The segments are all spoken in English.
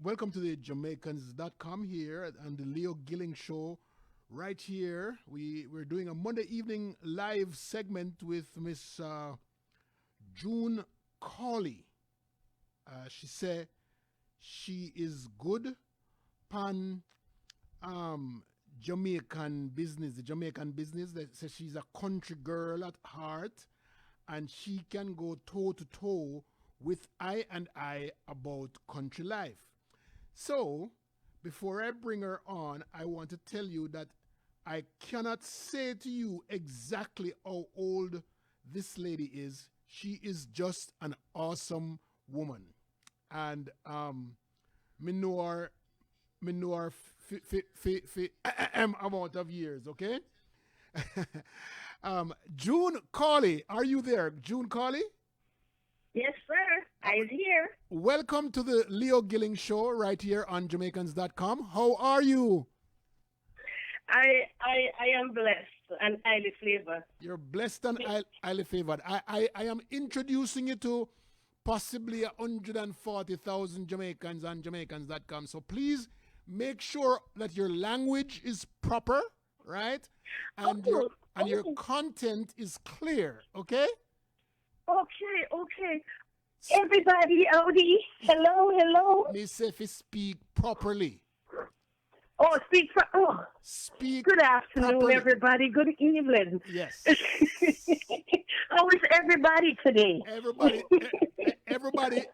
Welcome to the Jamaicans.com here and the Leo Gilling Show. Right here, we're doing a Monday evening live segment with Miss June Cawley. She said she is good pan Jamaican business, the Jamaican business. That says she's a country girl at heart, and she can go toe to toe with I about country life. So, before I bring her on, I want to tell you that I cannot say to you exactly how old this lady is. She is just an awesome woman. And me know her amount of years, okay? June Cawley, are you there? June Cawley? Yes, sir. I'm here. Welcome to the Leo Gilling Show right here on Jamaicans.com. How are you? I am blessed and highly flavored. You're blessed and highly favored. I am introducing you to possibly 140,000 Jamaicans on Jamaicans.com. So please make sure that your language is proper, right? And your content is clear, okay? Okay. Everybody, Audi, hello. Me say if you speak properly. Speak. Good afternoon, properly. Everybody. Good evening. Yes. How is everybody today? Everybody.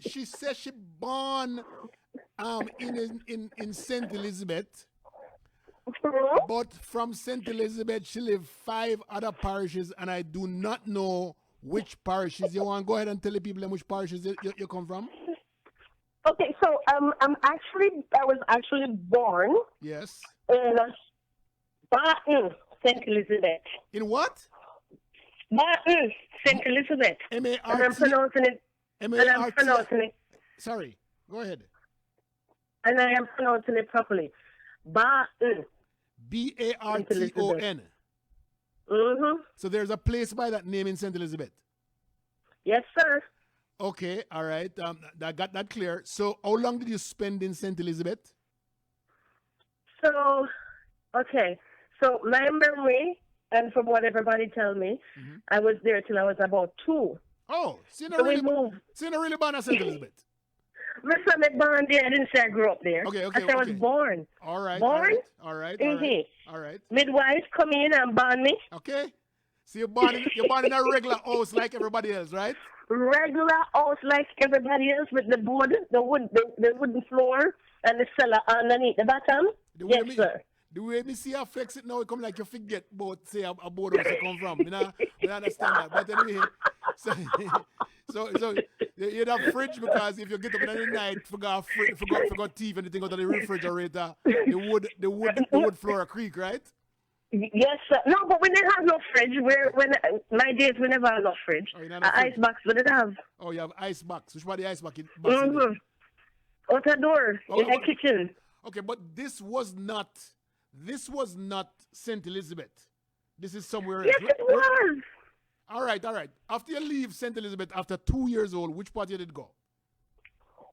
She says she born in St. Elizabeth. But from St. Elizabeth, she lived 5 other parishes, and I do not know which parishes. You want to go ahead and tell the people which parishes you come from? Okay, so I was actually born. Yes. In Barton, St. Elizabeth. In what? Barton, St. Elizabeth. M-A-R-T. And I'm pronouncing it. Sorry, go ahead. And I am pronouncing it properly. Barton. B-A-R-T-O-N. Mm-hmm. So there's a place by that name in St. Elizabeth? Yes, sir. Okay, all right. I got that clear. So how long did you spend in St. Elizabeth? So my memory, and from what everybody tells me, I was there till I was about 2. Oh, so you we moved. So you're not really born at St. Elizabeth? My son was born there. I didn't say I grew up there. Okay. I was born. All right. Born? All right. Mm-hmm. All right. Midwife come in and born me. Okay. So you're born in a regular house like everybody else, right? Regular house like everybody else with the board, the wooden floor, and the cellar underneath the bottom. Yes, sir. The way me see you flex it now, it come like you forget about, say, a board house you come from. I understand that. But anyway, so you have fridge because if you get up in the night, forgot teeth, anything out of the refrigerator, the wood floor creak, right? Yes, sir. No, but we didn't have no fridge. My days we never had no fridge. Ice box we didn't have. Oh, you have ice box. Which one the ice box? Out the door in the kitchen. Okay, but this was not St. Elizabeth. This is somewhere else. Yes, it was. All right. After you leave St. Elizabeth, after 2 years old, which part you did go?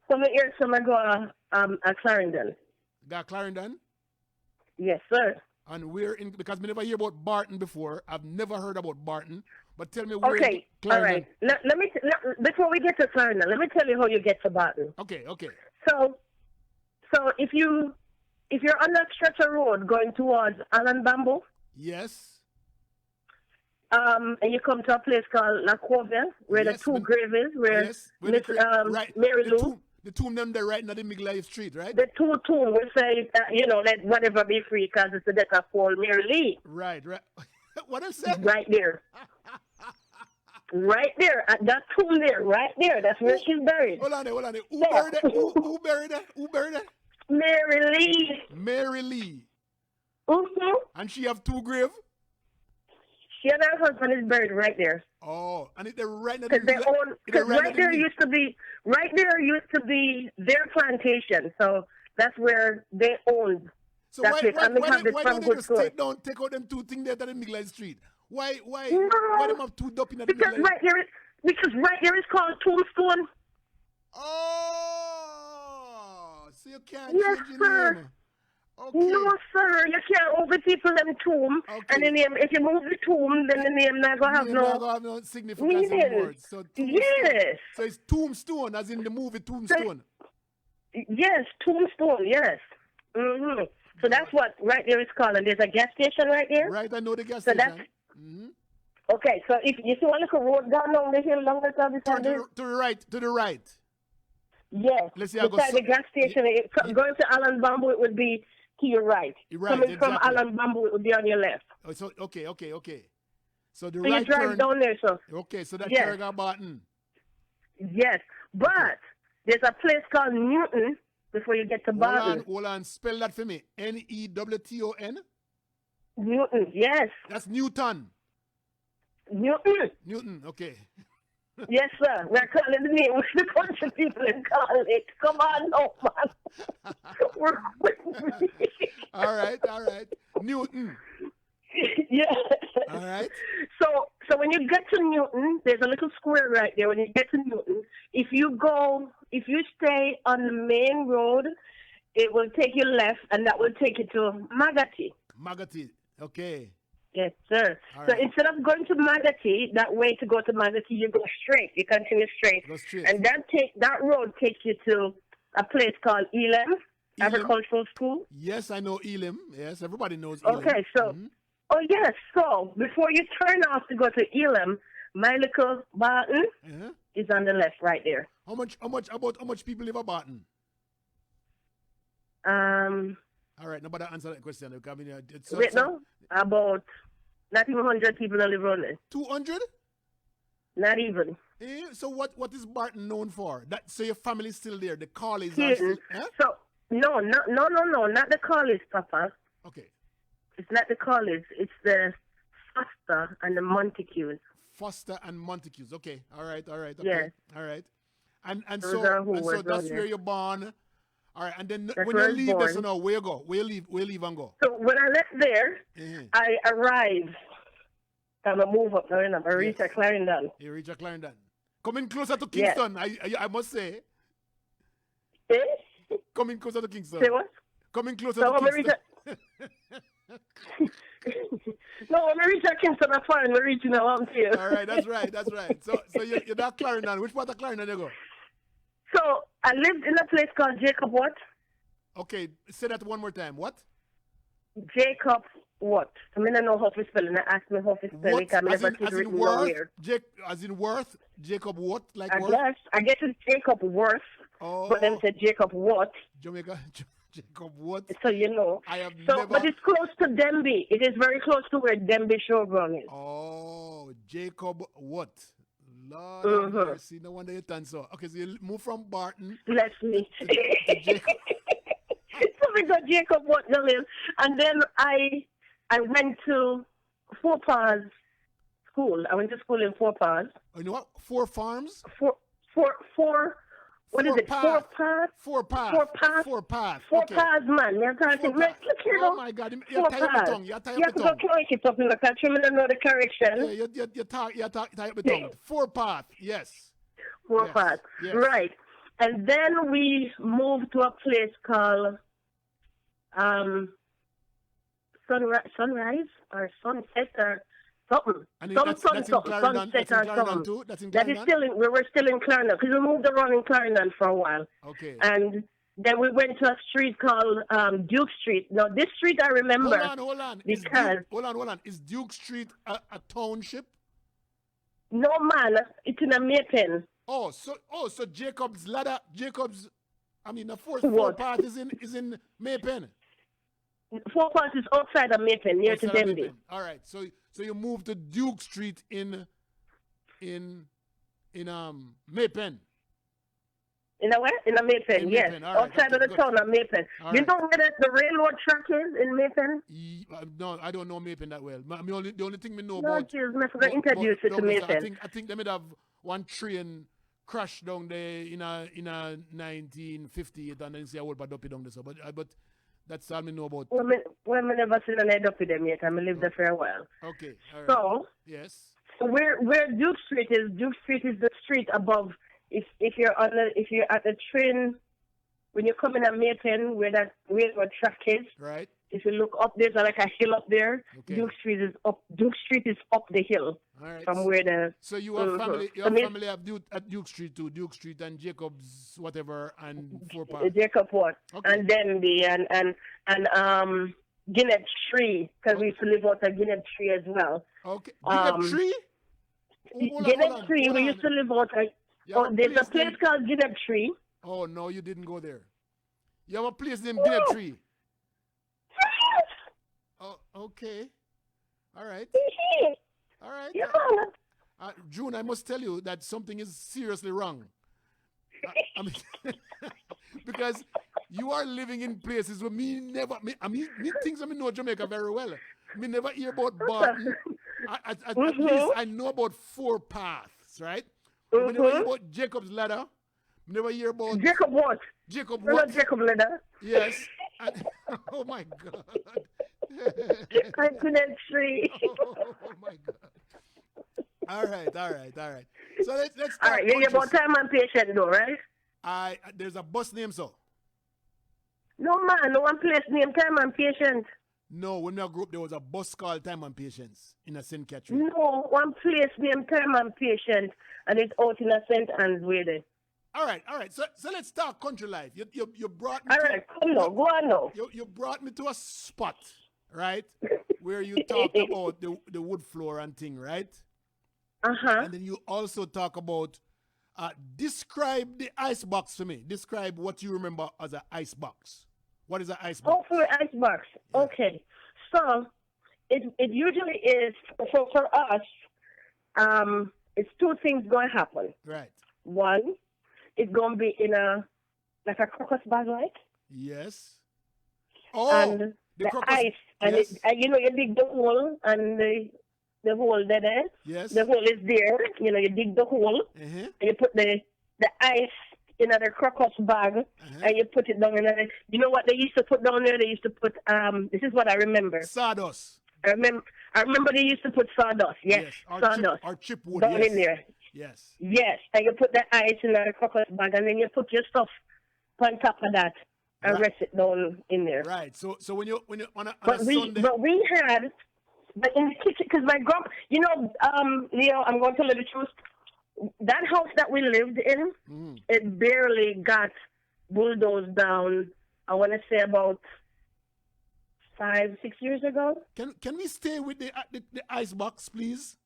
So I go at Clarendon. Got Clarendon? Yes, sir. And because we never hear about Barton before. I've never heard about Barton. But tell me where. Okay, all right. Let me before we get to Clarendon, let me tell you how you get to Barton. Okay. So if you're on that stretch of road going towards Allen Bamboo. Yes. And you come to a place called La Corvelle, where the two graves is, where Mary Lou. The tomb them there right in the middle of the street, right? The two tomb will say, let whatever be free because it's the death of Paul Mary Lee. Right. What is that? Right there. Right there. At that tomb there, right there. That's where she's buried. Hold on there. Who buried her? Mary Lee. Mary Lee. Mm-hmm. And she have 2 graves? She and her husband is buried right there. Oh, and they're right there. Because right there used to be their plantation. So that's where they owned. So why don't they just take out them 2 things there at the middle of the street? Why them have 2 dope in the middle? Because right there is called Tombstone. Oh. you can't Yes, change your sir. name. Okay. No, sir. You can't over people them tomb. Okay. And the name, if you move the tomb, then the name not going to have Name not no gonna have no significance meaning. anymore. So tombstone. Yes. So it's tombstone, as in the movie Tombstone. Yes, tombstone, yes. Mm-hmm. So that's what right there is called. And there's a gas station right there. Right, I know the gas So station. that's okay. So if you see one little road down the hill, down the side Turn there. to the right, to the right. Yes. Let's see, I go beside the gas station, going to Allen Bamboo, it would be to your right. Right, Coming exactly. from Allen Bamboo, it would be on your left. Oh, so okay. So the So right you drive turn. down there, so. Okay, so that's Yes. Carrigan Barton. Yes, but there's a place called Newton before you get to Barton. Hold on. Spell that for me. Newton. Newton, yes. That's Newton. Newton. Okay. Yes, sir. We're calling the name which the country people call it. Come on, no, man. We're All right. Newton. Yeah. All right. So when you get to Newton, there's a little square right there. When you get to Newton, if you stay on the main road, it will take you left, and that will take you to Magati. Okay. Yes, sir. All So right. instead of going to Magati, that way to go to Magati, you go straight. You continue straight. Go straight. And that road takes you to a place called Elam Agricultural School. Yes, I know Elam. Yes, everybody knows Elam. Okay, so, oh yes, so before you turn off to go to Elam, my little Barton is on the left right there. How much people live at Barton? All right, nobody answer that question. Wait, no? About not even 100 people that live around there. 200? Not even. So what is Barton known for? So your family's still there. The Cawleys Here. are still. So no, not the Cawleys, Papa. Okay. It's not the Cawleys. It's the Foster and the Montagues. Foster and Montagues. Okay. All right. Okay. Yes. All right. And Those so are who were that's down where there. you're born. All right. And then That's when where you I was leave, born. so now where you go? Where you leave and go? So when I left there, I arrived. I'm going to move up now, and I reach at Clarendon. You reach at Clarendon. Coming closer to Kingston, I must say. Eh? Coming closer to Kingston. Say what? Coming closer So to when I Kingston. No, when I reach at Kingston, I'm fine. We're reaching out here. All right, that's right. So you're not Clarendon. Which part of Clarendon you go? So I lived in a place called Jacob what? Okay, say that one more time. What? Jacob what? I mean, I know how to spell it. I asked me how to spell it. I never see it written nowhere. As in Worth? Jacob what? Like I Worth? guess it's Jacob Worth. Oh. But then said Jacob what? Jamaica? Jacob what? So you know. I have so, never... But it's close to Denby. It is very close to where Denby Showground is. Oh, Jacob what? Lord have mercy. No wonder you done so. Okay, so you move from Barton. Bless me. To Jacob. So we got Jacob what the live. And then I went to Four Paws School. I went to school in Four Paws. You know what? Four Farms? Four. What is it? Four Paths? Four Paths. Four Paths. Four Paths. Four Okay. Paths, man. You're talking. Look here, Oh my God! You're Four tired of the Paths. tongue. You're tired You of have the to go tongue. correct it up in the country. I don't know the correction. Yeah, you're tired of the tongue. Four Paths. Yes. Four Paths. Yes. Right. And then we moved to a place called Sunrise or Sunset or something. And Sunset that's in Clarendon. That's in or Clarendon something. too. That's in That is Clarendon. we were still in Clarendon because we moved around in Clarendon for a while. Okay. And then we went to a street called Duke Street. Now this street I remember. Hold on. Because hold on. Is Duke Street a township? no man, it's in a Maypen. So Jacob's Ladder, the four What? Path is in Maypen. Four Paths is outside of Maypen, near to Outside of Denby. Maypen. All right. So you moved to Duke Street in Maypen. In a what? In a Maypen, In yes. Maypen, all right, Outside okay, of the good. town of Maypen. All You right. know where the railroad track is in Maypen? No, I don't know Maypen that well. The only thing we know No, about. Jesus, I forgot to introduce you to down there, Maypen. I think they might have one train crash down there in a 1958 and then see a whole bad up down there. So, but that's all we know about. Well, I never seen an head up with them yet. I lived there for a while. Okay. All right. So, yes. where Duke Street is the street above. If you're at the train when you come in at Mayton, where track is. Right. If you look up, there's like a hill up there. Okay. Duke Street is up. Duke Street is up the hill. All right. From where the. So you have family. You have family at Duke Street too. Duke Street and Jacobs, whatever, and Four Park. Jacob what? Okay. And Denby and Guinea Tree, because we used to live out at Guinea Tree as well. Okay. Guinea Tree. Guinea Tree. We used to live out at. Oh, there's a place called Guinea Tree. Oh no, you didn't go there. You have a place named Guinea Tree. Oh, okay. All right. All right. Yeah. June, I must tell you that something is seriously wrong. I mean, because you are living in places where me things I know Jamaica very well. Me never hear about Barton. At least I know about Four Paths, right? Me never hear about Jacob's Ladder. Me never hear about Jacob what? Jacob what? Jacob Ladder. Yes. Oh my God. I couldn't see. Oh my God. All right. So let's start. All right, you're about time and patient though, right? There's a bus name so. No man, no one place named Time and Patient. No, when I grew up there was a bus called Time and Patience in a St. Catherine. No, one place named Time and Patient, and it's out in a St. Anne's way there. All right. So let's talk country life. You brought me. All right, come now, go on now. You brought me to a spot, right, where you talk about the wood floor and thing, right? And then you also talk about describe the ice box for me. Describe what you remember as an ice box. What is an ice box? Oh, for an ice box. Yeah. Okay. So it usually is for us. It's two things going to happen. Right. One, it's going to be in a crocus bag, right? Yes. Oh, and the ice, and yes. You dig the hole, and the hole there. Yes. The hole is there. You dig the hole, and you put the ice in the crocus bag, and you put it down in there. You know what they used to put down there? They used to put this is what I remember. Sawdust. I remember they used to put sawdust. Yes. Sawdust. Or chipwood. Down in there. Yes. Yes, and you put the ice in the crocus bag, and then you put your stuff on top of that and rest it down in there. Right. So when you on a Sunday. But in the kitchen, because my Leo, I'm going to tell you the truth. That house that we lived in, it barely got bulldozed down. I want to say about 5-6 years ago. Can we stay with the ice box, please?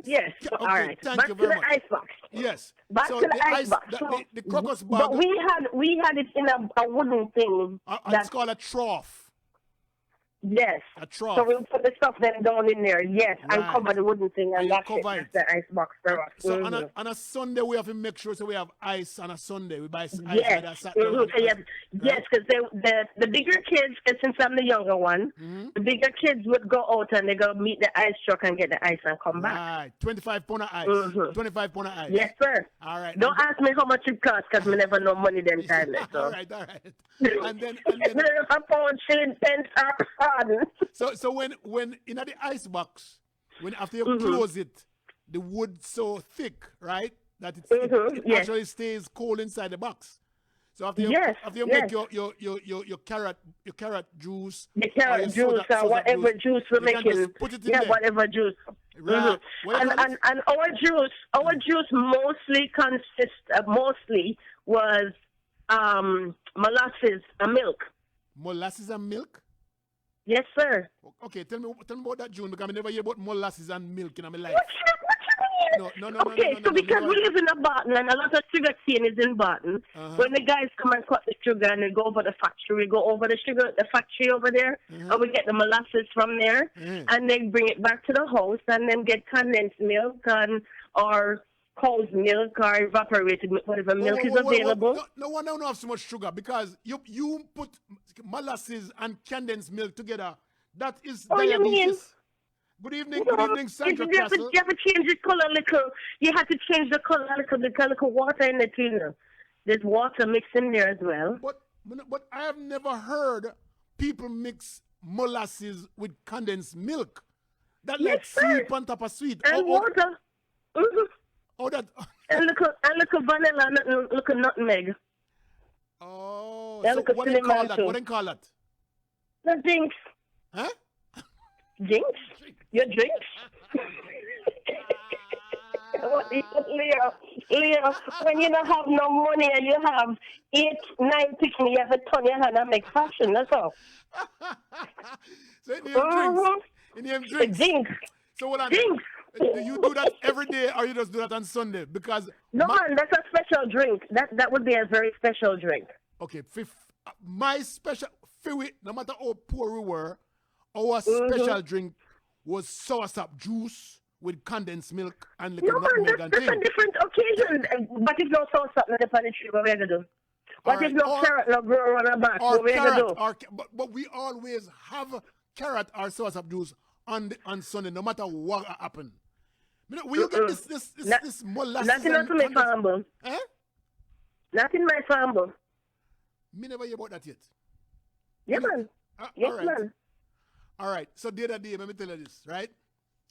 Yes. Okay, all right. Thank Back you to very the much. ice box. Yes. Back to the ice box. The crocus bag. But we had it in a wooden thing. It's called a trough. Yes. A trough. So we put the stuff then down in there. Yes, and cover the wooden thing, and that's it. That's the ice box for us. So on a Sunday we have to make sure we have ice on a Sunday. We buy ice. Yes. Yes, because the bigger kids, since I'm the younger one, the bigger kids would go out and they go meet the ice truck and get the ice and come back. Right. 25 pound of ice. 25 pound of ice. Yes, sir. All right. Don't ask me how much it costs because we never know money them time. So. All right. And then a pound, shilling, pence, So when in the ice box, when after you close it, the wood so thick, right, that it actually stays cold inside the box. So after you make your carrot juice, or whatever juice we're making, put it in there. Whatever juice. Right. And our juice mostly was molasses and milk. Molasses and milk? Yes, sir. Okay, tell me about that, June, because I never hear about molasses and milk in my life. What you mean? Okay, so because we live in a Barton and a lot of sugar cane is in Barton, when the guys come and cut the sugar and they go over the factory, we go over the factory over there, and we get the molasses from there, and they bring it back to the house and then get condensed milk or cow's milk or evaporated milk, whatever milk is available. No one don't have so much sugar because you put molasses and condensed milk together. That is diabetes. Good evening, Sandra Castle. You have to change the color a little. You have to change the color a little because little water in the tuna. There's water mixed in there as well. But I have never heard people mix molasses with condensed milk. That like sweet on top of sweet. And water. Oh, that. and look vanilla, look nutmeg. Oh, That so little what do silly you call man that? too. What do you call that? The drinks. Huh? Drinks? Your drinks? Leo, when you don't have no money and you have 8, 9 picking, you have to turn your hand and make fashion, that's all. So in name drinks. In name drinks. Drinks. So hold on. Drinks. Do you do that every day or you just do that on Sunday? Because no, man, that's a special drink. That would be a very special drink. Okay, my special, no matter how poor we were, our special drink was soursop juice with condensed milk and no, man, that's a different occasion. But if no soursop, not upon the tree, what we going to do? What if no carrot, no grow on the back? What we going to do? But we always have carrot or soursop juice on Sunday, no matter what happen. Will you get this molasses? Nothing in my farm. Eh? Nothing in my farm. Me never hear about that yet. Yeah, man. Yes, man. All right. So the other day, let me tell you this, right?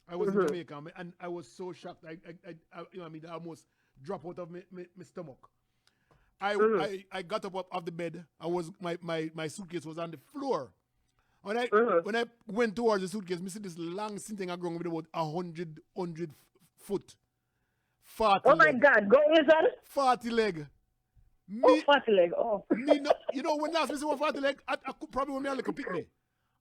I was in Jamaica and I was so shocked. I almost dropped out of my stomach. I got up of the bed. My suitcase was on the floor. When I went towards the suitcase, I see this long thing ground with about 100 foot. 40 oh my God, go inside. 40 leg. 40 leg. Oh. You know, when last me see one 40 leg, I could probably want me a little pick me.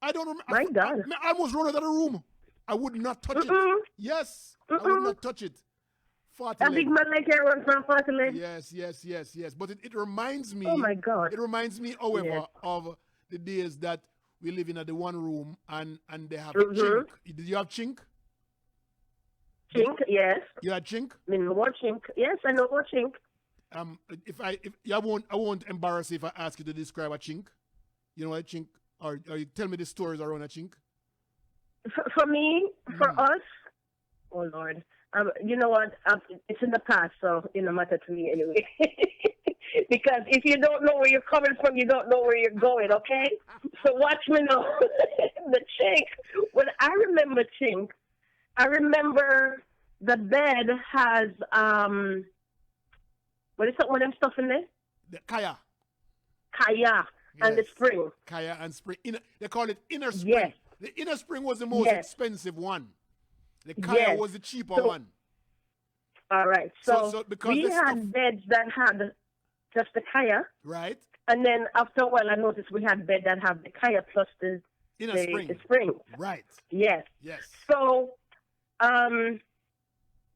I don't remember. My God. I almost run out of the room. I would not touch it. Yes, I would not touch it. 40 a leg. big man like you runs from 40 leg. Yes. But it reminds me. Oh my God. It reminds me, however, of the days that we live in at the one room and they have chink. Did you have chink? Chink, yes. You had chink? I know what chink. Yes, I know what chink. I won't embarrass you if I ask you to describe a chink. You know what a chink? Or you tell me the stories around a chink. For me, for us, oh Lord, you know what? It's in the past, so it doesn't matter to me anyway. Because if you don't know where you're coming from, you don't know where you're going. Okay, so watch me now. The chink. When I remember chink, I remember the bed has what is that? What I'm stuff in there? The kaya. Kaya and the spring. Kaya and spring. They call it inner spring. Yes. The inner spring was the most expensive one. The kaya was the cheaper one. All right. So because we had beds that had just the kaya. Right. And then after a while, I noticed we had beds that have the kaya plus the spring. Right. Yes. Yes. So I'm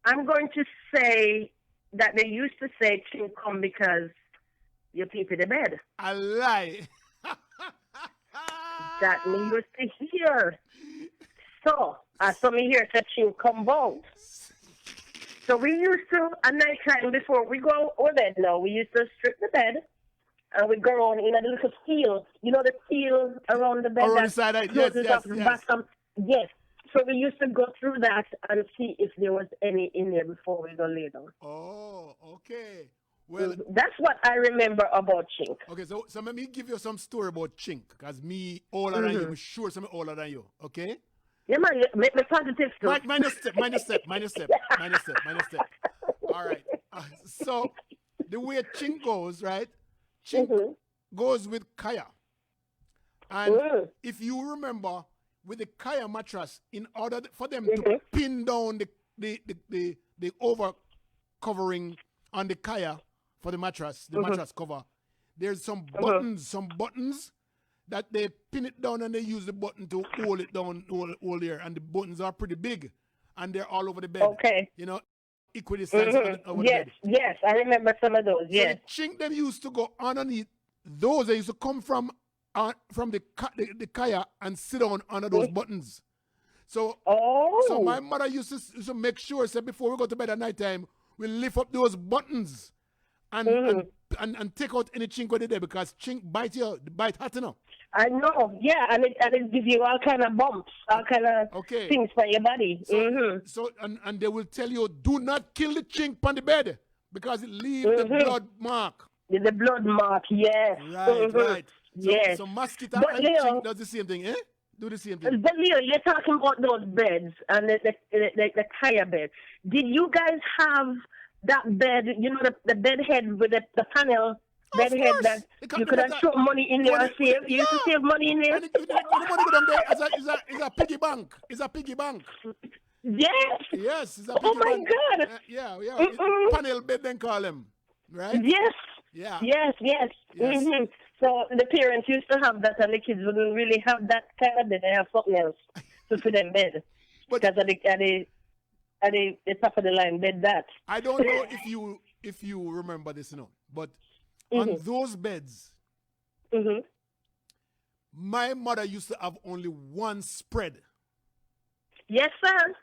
going to say that they used to say chink come because you peep in the bed. A lie. That me used to hear. So I saw me hear that chink come out. So we used to, at night time before we go over bed now, we used to strip the bed and we go around in a little field. You know the field around the bed? Around the side, yes. So we used to go through that and see if there was any in there before we go lay down. Oh, okay. Well, that's what I remember about chink. Okay, so let me give you some story about chink, because me older than you, I'm sure some older than you, okay? Yeah, man, make me positive too. Minus step. All right. So the way chink goes, right? Chink goes with kaya. And if you remember, with the kaya mattress, in order for them to pin down the over covering on the kaya for the mattress cover, there's some buttons that they pin it down and they use the button to hold it down all there. And the buttons are pretty big and they're all over the bed. Okay. You know, equally sized over the bed. Yes, I remember some of those, yes. So the chink them used to go underneath those. They used to come from the kaya and sit down under those buttons. So my mother used to make sure, say, before we go to bed at night time, we lift up those buttons and take out any chink with it there, because chink bite hot enough. I know, yeah, and it gives you all kind of bumps, all kind of things for your body. So and they will tell you, do not kill the chink on the bed because it leaves the blood mark. The blood mark, yes. Right. So, yes. So mosquito and chink does the same thing, eh? Do the same thing. But Leo, you're talking about those beds and the kaya bed. Did you guys have that bed, you know, the bed head with the panel Bed Of head course. that you could have thrown money in there and save. You used to save money in there. And the money go down there is a piggy bank. It's a piggy bank. Yes. Yes, it's a Oh piggy my bank. God. Yeah. Mm-mm. Panel bed, then call them. Right? Yes. Yeah. Yes. Yes. Mm-hmm. So the parents used to have that, and the kids wouldn't really have that kind of bed. They have something else to put in bed. But Because of the top of the line bed that. I don't know if you remember this, but on those beds, my mother used to have only one spread. Yes, sir.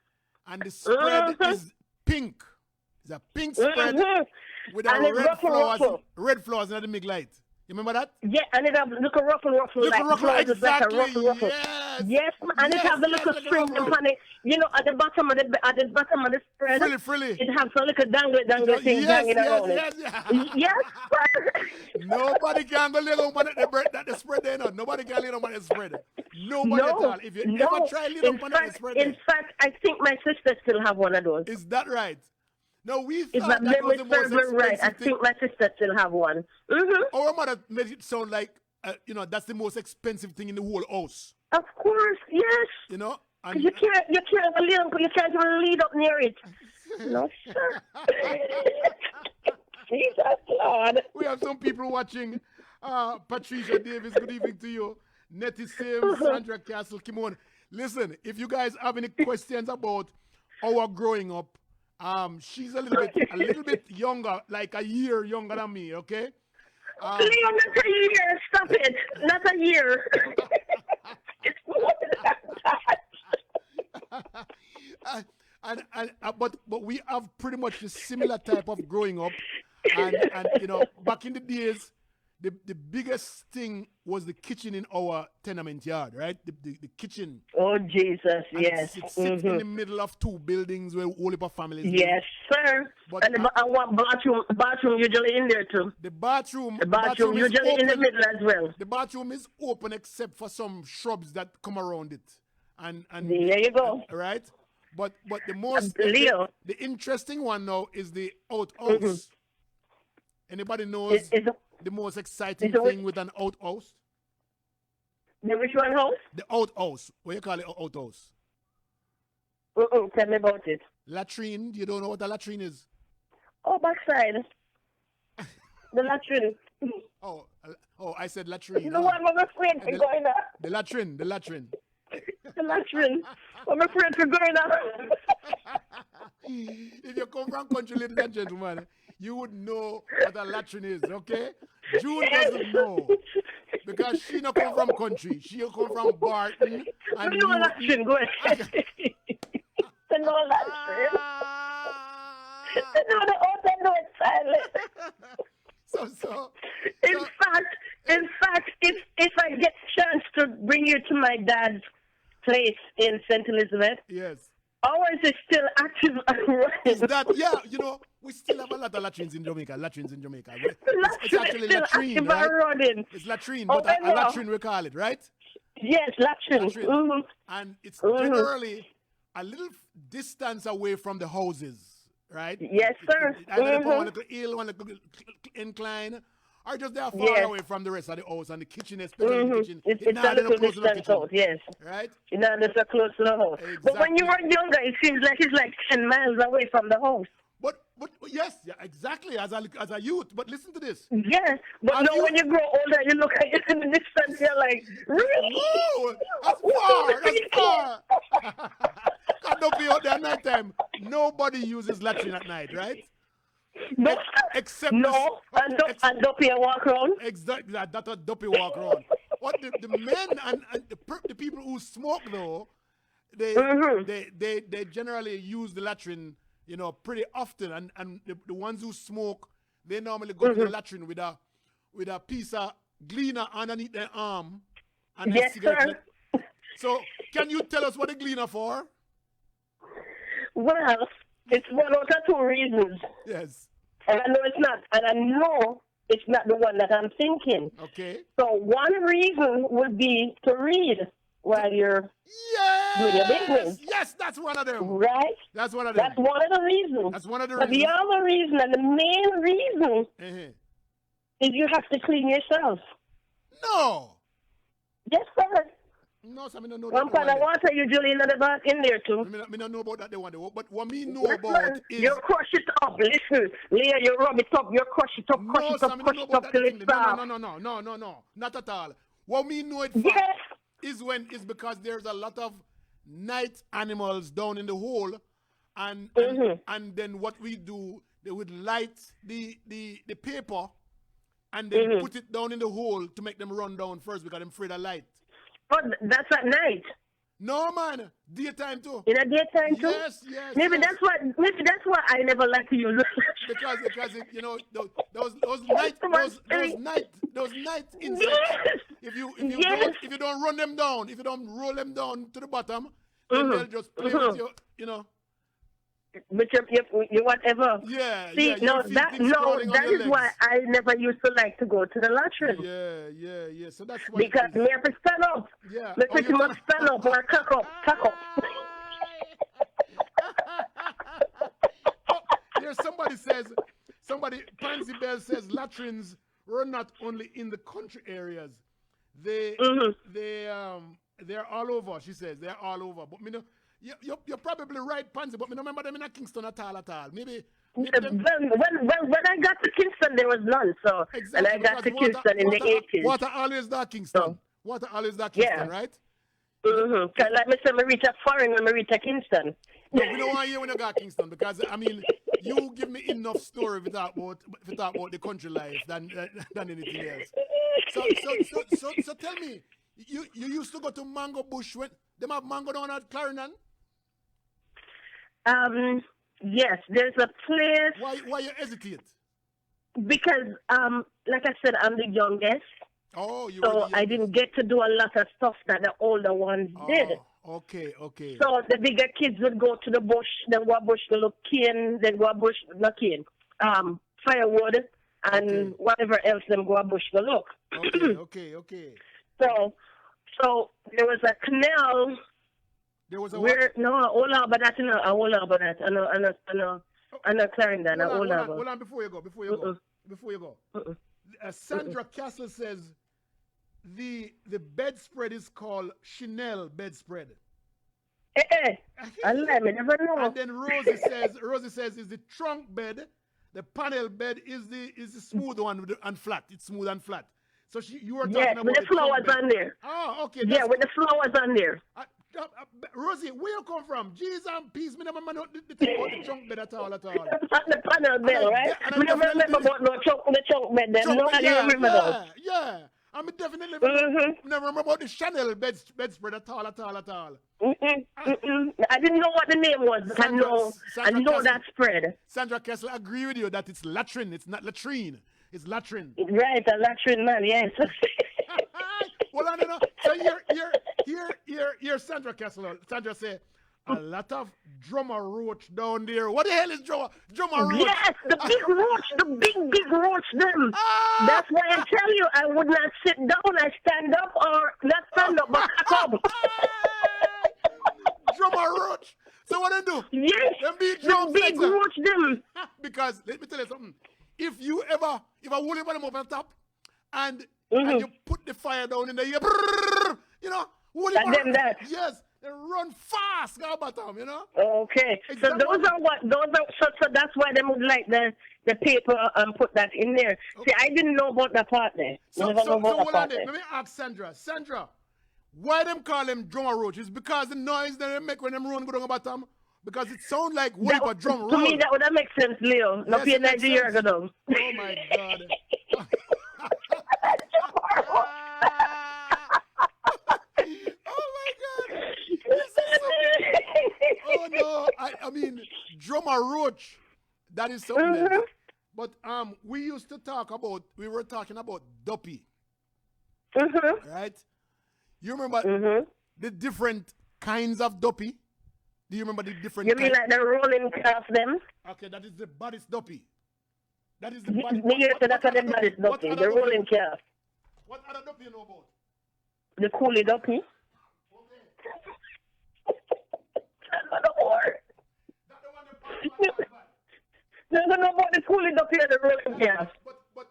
And the spread is pink. It's a pink spread with a red flowers in the big light. You remember that? Yeah, and it have little ruffle, exactly. Like a ruffle. Yes, and it have the little string upon it. You know, at the bottom of the spread. Frilly. It have some little dangle things hanging around it. Yes. Nobody can go lay down on the spread there. No. Nobody can lay down on the spread. Nobody at all. If you ever try lay down on the spread. In fact, I think my sister still have one of those. Is that right? No, we if thought my that was memory the most serves me expensive right, I thing. think my sister still have one. Our mother made it sound like, that's the most expensive thing in the whole house. Of course, yes. You know? And you can't even lead up near it. No, sir. Jesus, Lord. We have some people watching. Patricia Davis, good evening to you. Nettie Sims, Sandra Castle, come on. Listen, if you guys have any questions about our growing up, she's a little bit younger, like a year younger than me, okay? Leo, not a year. Stop it. Not a year. It's more than that. But we have pretty much a similar type of growing up, and back in the days, the biggest thing was the kitchen in our tenement yard, right? The kitchen. Oh, Jesus, and yes. It sits in the middle of two buildings where all of our families live. Yes, sir. But and one bathroom usually in there too. The bathroom usually in the middle as well. The bathroom is open except for some shrubs that come around it. And there you go. Right? But the most Leo. The interesting one now is the outhouse. Anybody knows the most exciting thing with an outhouse? The which one house? The outhouse. What you call it, outhouse? Tell me about it. Latrine. You don't know what a latrine is? Oh, backside. The latrine. Oh, I said latrine. You know what? I'm afraid for going up. The latrine. The latrine. I'm afraid for going up. If you come from country, ladies and gentlemen, you would know what a latrine is, okay? June doesn't know because she not come from country. She come from Barton. And no latrine, go ahead. No latrine. No, the outside no, it's silent. So. In fact, if I get a chance to bring you to my dad's place in St. Elizabeth, yes. Ours is still active and running. Is that, we still have a lot of latrines in Jamaica. It's actually latrine, right? It's latrine, but a latrine we call it, right? Yes, latrine. Mm-hmm. And it's generally a little distance away from the houses, right? Yes, sir. Either one little hill, one little incline, or just they are far away from the rest of the house, and the kitchen, especially the kitchen. It's a little distance out, yes. Right? It's so close to the house. Exactly. But when you were younger, it seems like it's like 10 miles away from the house. But yes, exactly, as a youth. But listen to this. Yes, but now when you grow older, you look at it in the distance, you're like, really? No, that's far. God, don't be out there at night time. Nobody uses latrine at night, right? No, except and Dopey walk around. Exactly, that's a Dopey walk around. What the men and the people who smoke though, they generally use the latrine, pretty often. And the ones who smoke, they normally go to the latrine with a piece of gleaner underneath their arm and yes, sir. So, can you tell us what the gleaner for? Well, it's one or two reasons. Yes. And I know it's not the one that I'm thinking. Okay. So one reason would be to read while you're doing your business. Yes, that's one of them. Right? That's one of them. That's one of the reasons. That's one of the reasons. But the other reason and the main reason Is you have to clean yourself. No. Yes, sir. No, so I don't know that. One kind of water usually in the back in there too. I don't know about that one. But what me know Yes, about man. is You crush it up. Listen, Leah, you rub it up. You crush it up, crush it up, crush it up till it's soft. No, not at all. What we know it for Yes. is because there's a lot of night animals down in the hole, and then what we do, they would light the paper and then put it down in the hole to make them run down first because I'm afraid of light. But that's at night. No, man, daytime too. In the daytime too. Yes. Maybe that's why I never like to use it. because it, you know those night insects. Yes. If Yes. you don't run them down, if you don't roll them down to the bottom, then they'll just play with you know. But you whatever. Yeah. See, that is why I never used to like to go to the latrine. Yeah. So that's why. Because me have to stand up. Yeah. Me pretty much stand up or cock up. There's Pansy Bell says latrines were not only in the country areas. They're all over. She says they're all over. But me know. You're probably right, Pansy, but I don't remember them in Kingston at all. Maybe when I got to Kingston, there was none. So, exactly, and I got to Kingston in the 80s. Water always that Kingston. So, Water always that Kingston, yeah. Right? Because like me say, I reach a foreign when I reach a Kingston. No, we don't want to hear when you got Kingston because, I mean, you give me enough story if you talk about the country life than anything else. So tell me, you used to go to Mango Bush when them have mango down at Clarendon? Yes, there's a place. Why you hesitate? Because, like I said, I'm the youngest. Oh, I didn't get to do a lot of stuff that the older ones did. Okay. So the bigger kids would go to the bush, then go a bush to look cane, then go a bush, not cane, firewood, and whatever else, then go a bush to look. Okay. So there was a canal. There was a hold on, but that's not. Hold on, but that. I know Clarendon. Hold on, before you go. Sandra Castle says the bedspread is called Chanel bedspread. I never know. And then Rosie says is the trunk bed. The panel bed is the smooth one and flat. It's smooth and flat. So you were talking about with the flowers on there. Oh, okay. Yeah, with the flowers on there. Rosie, where you come from? Jesus and peace. Me never know the thing about the trunk bed at all. The panel bed, right? I don't remember about the trunk bed then. No, I don't remember those. Yeah. I mean, definitely never remember about the Chanel bedspread at all. I didn't know what the name was, but I know that spread. Sandra Kessler agree with you that it's latrine. It's not latrine. It's latrine. Right, a latrine, man. Yes. Well, I don't know. So here, Sandra Kessler. Sandra say a lot of drummer roach down there. What the hell is drummer roach? Yes, the big roach, the big roach. Them. That's why I tell you, I would not sit down. I stand up or not stand up, but come. Drummer roach. So what they do? Yes, the big roach. Them. Because let me tell you something. If a wool them up on top and you put the fire down in there, yes, they run fast, go bottom, Okay, exactly. So that's why they would like the paper and put that in there. Okay. See, I didn't know about that part there. Let me ask Sandra. Sandra, why them call them drummer roach? Is because the noise that they make when them run go down the bottom? Because it sounds like a drum roll. To me, that would make sense, Leo. Not being Nigeria ago. Oh my God. Oh no! I mean, drummer roach. That is something else. But we were talking about duppy. Right? You remember the different kinds of duppy? Do you remember the different? You mean like the rolling calf them? Okay, that is the baddest duppy. That is the baddest. That's the baddest duppy. The rolling calf. What other duppy you know about? The coolie duppy. No, about the coolie duppy and the rolling calf.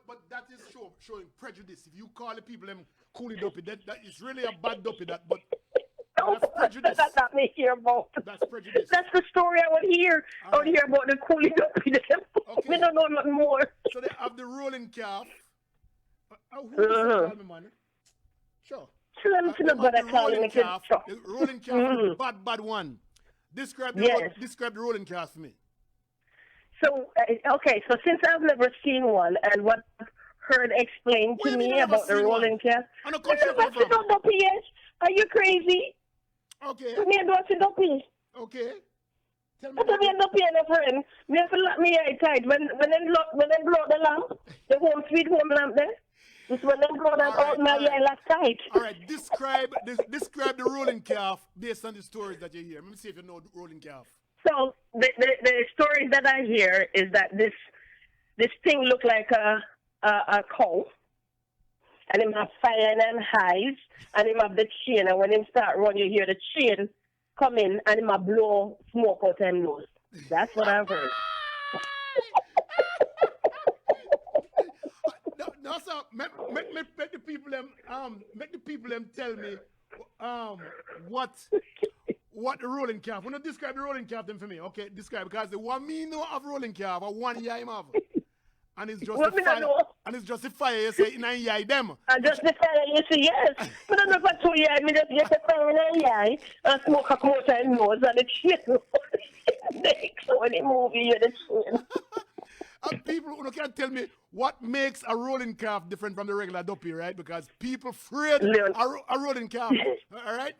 but that is showing prejudice. If you call the people them coolie dopey, that is really a bad dopey. But that's prejudice. That's not me hear about. That's prejudice. That's the story I would hear. I would hear about the coolie dopey. Okay. We don't know nothing more. So they have the rolling calf. Who call me, man? Sure. The rolling calf. The rolling calf, bad one. Describe the rolling calf for me. So, okay, so since I've never seen one, and what I've heard explained to me about the rolling calf, I don't know dopey yet. Are you crazy? Okay. Me and watching dopey. Okay. Tell me. Me and dopey and a friend. Me have to lock me eye tight. When they blow the lamp, the home sweet home lamp there. It's when they blow that out my eye lock tight. All right. Describe the rolling calf based on the stories that you hear. Let me see if you know the rolling calf. So the stories that I hear is that this thing look like a cow, and him have fire and eyes, and him have the chain, and when him start run, you hear the chain come in, and him have blow smoke out him nose. That's what I've heard. No, sir. Make the people them tell me what the rolling calf. When you describe the rolling calf them for me, okay? Describe, because the one me know of rolling calf, a one year him have. And it's just the fire. And it's just the fire you say in a year them. And just the fire you say yes. But I don't know for 2 years, me just get the fire in a year and smoke a quarter and nose and the chain. So when they move you hear the chain. And people who can tell me what makes a rolling calf different from the regular dopey, right? Because people afraid a rolling calf. All right?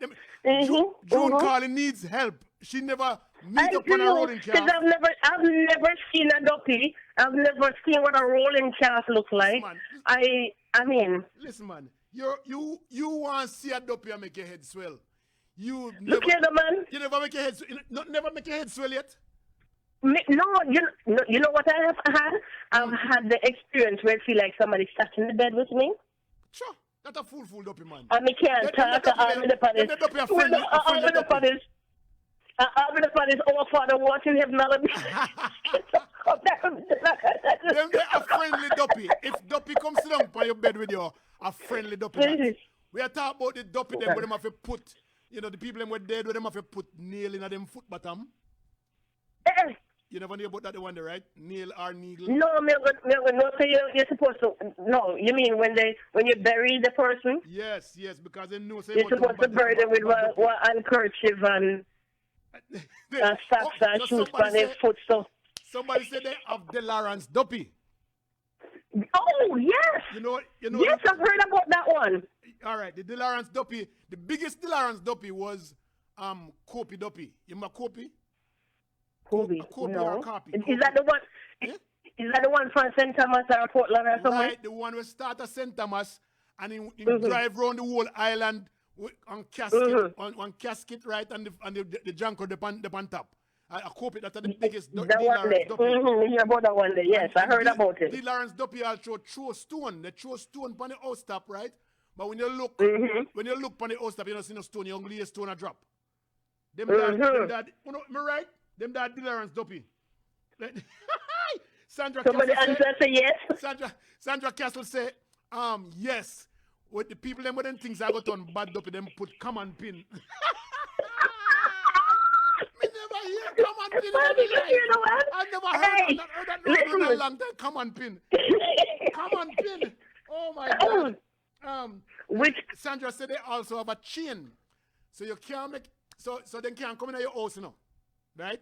June Cawley needs help. She never meet up on a rolling calf. Because I've never seen a dopey. I've never seen what a rolling calf look like. I mean. Listen, man. You want to see a dopey and make your head swell. Look here, the man. You never make your head never make your head swell yet? No, you know what I have had? I've had the experience where I feel like somebody sat in the bed with me. Sure, that's a fool dopey, man. And me can't talk. I'm in the parties. I'm in the parties. Oh, Father, what in heaven? Them they a friendly dopey. If dopey comes down on your bed with you, a friendly dopey. We are talking about the dopey them where them have to put, the people them were dead where them have to put nail in them foot bottom. You never knew about that one, right? Nail or needle? No, no. So you're supposed to. No, you mean when you bury the person? Yes, because they know. You're supposed to bury them with one handkerchief and socks and shoes on their foot. So somebody said they have Delarance dopey. Oh yes. You know. Yes, I've heard about that one. All right, the Delarance dopey. The biggest Delarance dopey was Kopi dopey. You remember Kopi? Kobe. Or copy. Is that the one? Yeah? Is that the one from St. Thomas or Portland or somewhere? Right, the one we start at St. Thomas and he drive around the whole island on casket, on casket, right, and the junk on the top. I copy that's the biggest. That one there. You hear about that one there? Yes, I heard about it. The Lawrence Duppy also throw stone. They throw stone on the house top, right? But when you look, when you look on the house top, you don't see no stone. You only see a stone a drop. Them that, you know, am I right? Them that Lawrence Duppy. Sandra Somebody Castle answer say yes. Sandra Castle say, yes. With the people them with them things I got on bad Duppy, them put common pin. Me never hear common pin. I never heard that in a long time. Common pin. Common pin. Oh my God. Which Sandra said they also have a chain. So you can't make so they can't come in your house, you know. Right?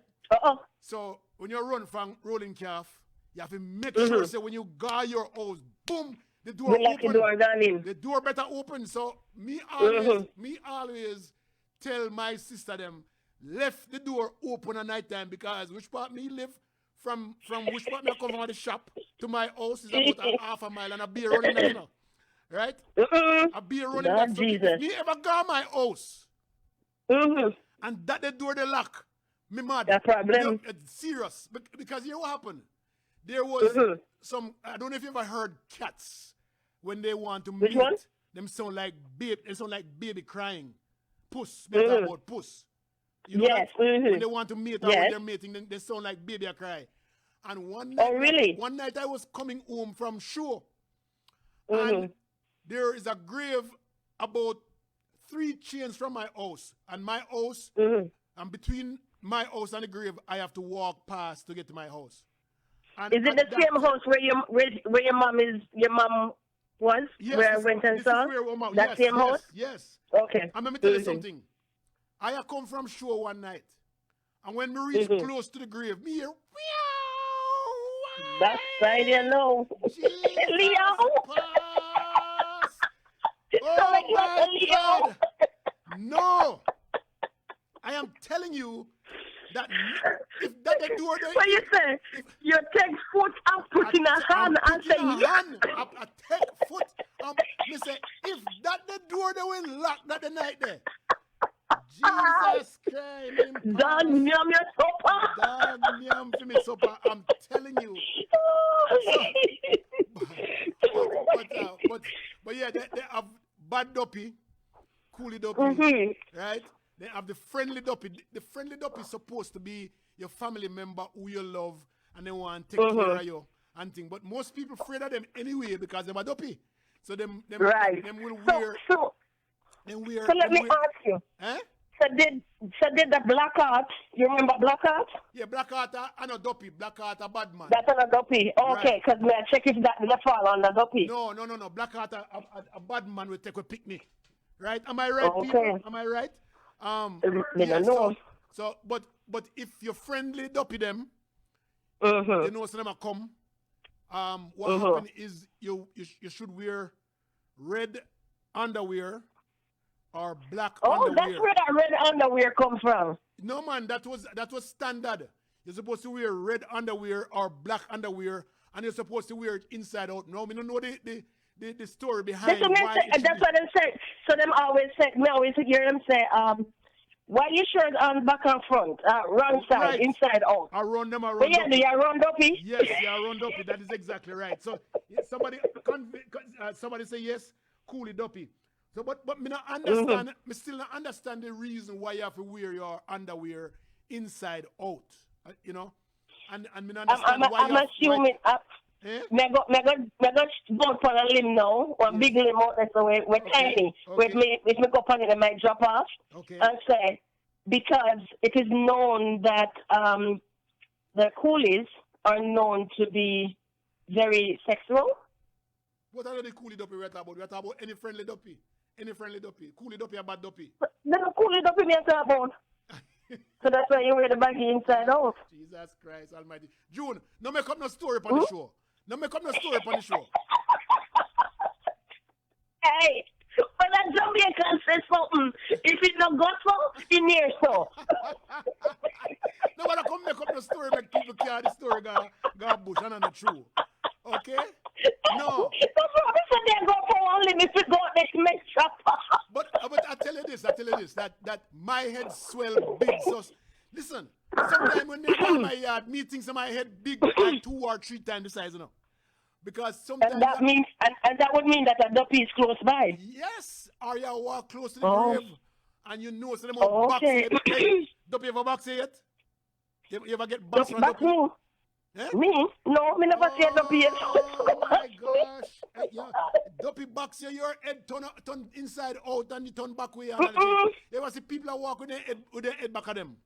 So when you run from rolling calf, you have to make sure so when you guard your house, boom, the door open. The door better open. So me always tell my sister them left the door open at night time, because which part me live from which part me come from the shop to my house is about a half a mile, and a beer running that, you know. Right? A beer running that. So if me ever guard my house and that the door they lock, me mad. That problem. It's serious. Because you know what happened? There was some, I don't know if you ever heard cats when they want to mate. One? They sound like baby crying. Puss. They talk about puss. You know yes. When they want to mate or when they're mating, they sound like baby a cry. And really? one night I was coming home from show, Mm-hmm. and there is a grave about 3 chains from my house, and my house, Mm-hmm. and between my house and the grave, I have to walk past to get to my house. And, Is it the same house where your mom was? Yes, where I went and saw? That same house? Yes. Okay. And let me tell you something. I have come from show one night, and when we reach close to the grave, me hear, that's right, you know. Leo. Oh my God! No, I am telling you that if that the door there, what you say? You take foot and put in a hand and say, I take foot. Me say, if that the door they will lock that the night there. Jesus Christ. Dog yum your supper. Dog yum for me supper. I'm telling you. But yeah, they have bad duppy, coolie duppy, right? They have the friendly duppy. The friendly duppy is supposed to be your family member who you love and they want to take care of you and thing. But most people afraid of them anyway because they're duppy. So them will wear. So let me ask you. Eh? So did the Blackheart, you remember Blackheart? Yeah, Blackheart and a duppy. Blackheart a bad man. That's a duppy. Okay, because I check if that fall on the duppy. No. Blackheart a bad man will take a picnic. Right? Am I right, okay. people? Am I right? Yeah, no. So but if you're friendly duppy them, they know so them a come. What happen is you should wear red underwear or black underwear. That's where that red underwear comes from. No man, that was standard. You're supposed to wear red underwear or black underwear, and you're supposed to wear it inside out. No, we don't know the story behind why. That's what they say. So them always say. Me always hear them say, why you shirt on back and front, wrong side, right. Inside out. Around them, around. But yeah, you around duppy. Yes, you around duppy. That is exactly right. So somebody say yes, coolie duppy. So, but me not understand. Me still not understand the reason why you have to wear your underwear inside out. You know, and me not understand why. I'm assuming. Me go for a limb now, one big limb out there, so we're tiny. Okay. If me go on it, it might drop off. Okay. And say because it is known that the coolies are known to be very sexual. What are the coolie duppy we're talking about? We're talking about any friendly duppy. Any friendly duppy. Coolie duppy or bad duppy? No, coolie duppy me talk about. So that's why you wear the baggy inside out. Jesus Christ Almighty. June, no make up no story on the show. No make up no story on the show. Hey, when a Jamaican says something, if it not got so, it near so. No, but I come make up no story, make people carry the story, go bush, and not true. Okay? No. That's what I said, they go for only if you go next mess up. But I tell you this, that my head swell big. So listen, sometimes when they go in my yard, me thinks my head big like 2 or 3 times the size, you know. Because sometimes and that means and that would mean that a duppy is close by. Yes, or you walk close to the grave and you know so them box it. Duppy ever box it? You ever get boxed on duppy? Eh? Me? No, me never see a duppy yet. Oh my gosh. Duppy box your head turn inside out and you turn back way. You ever see people that walk with their head back at them?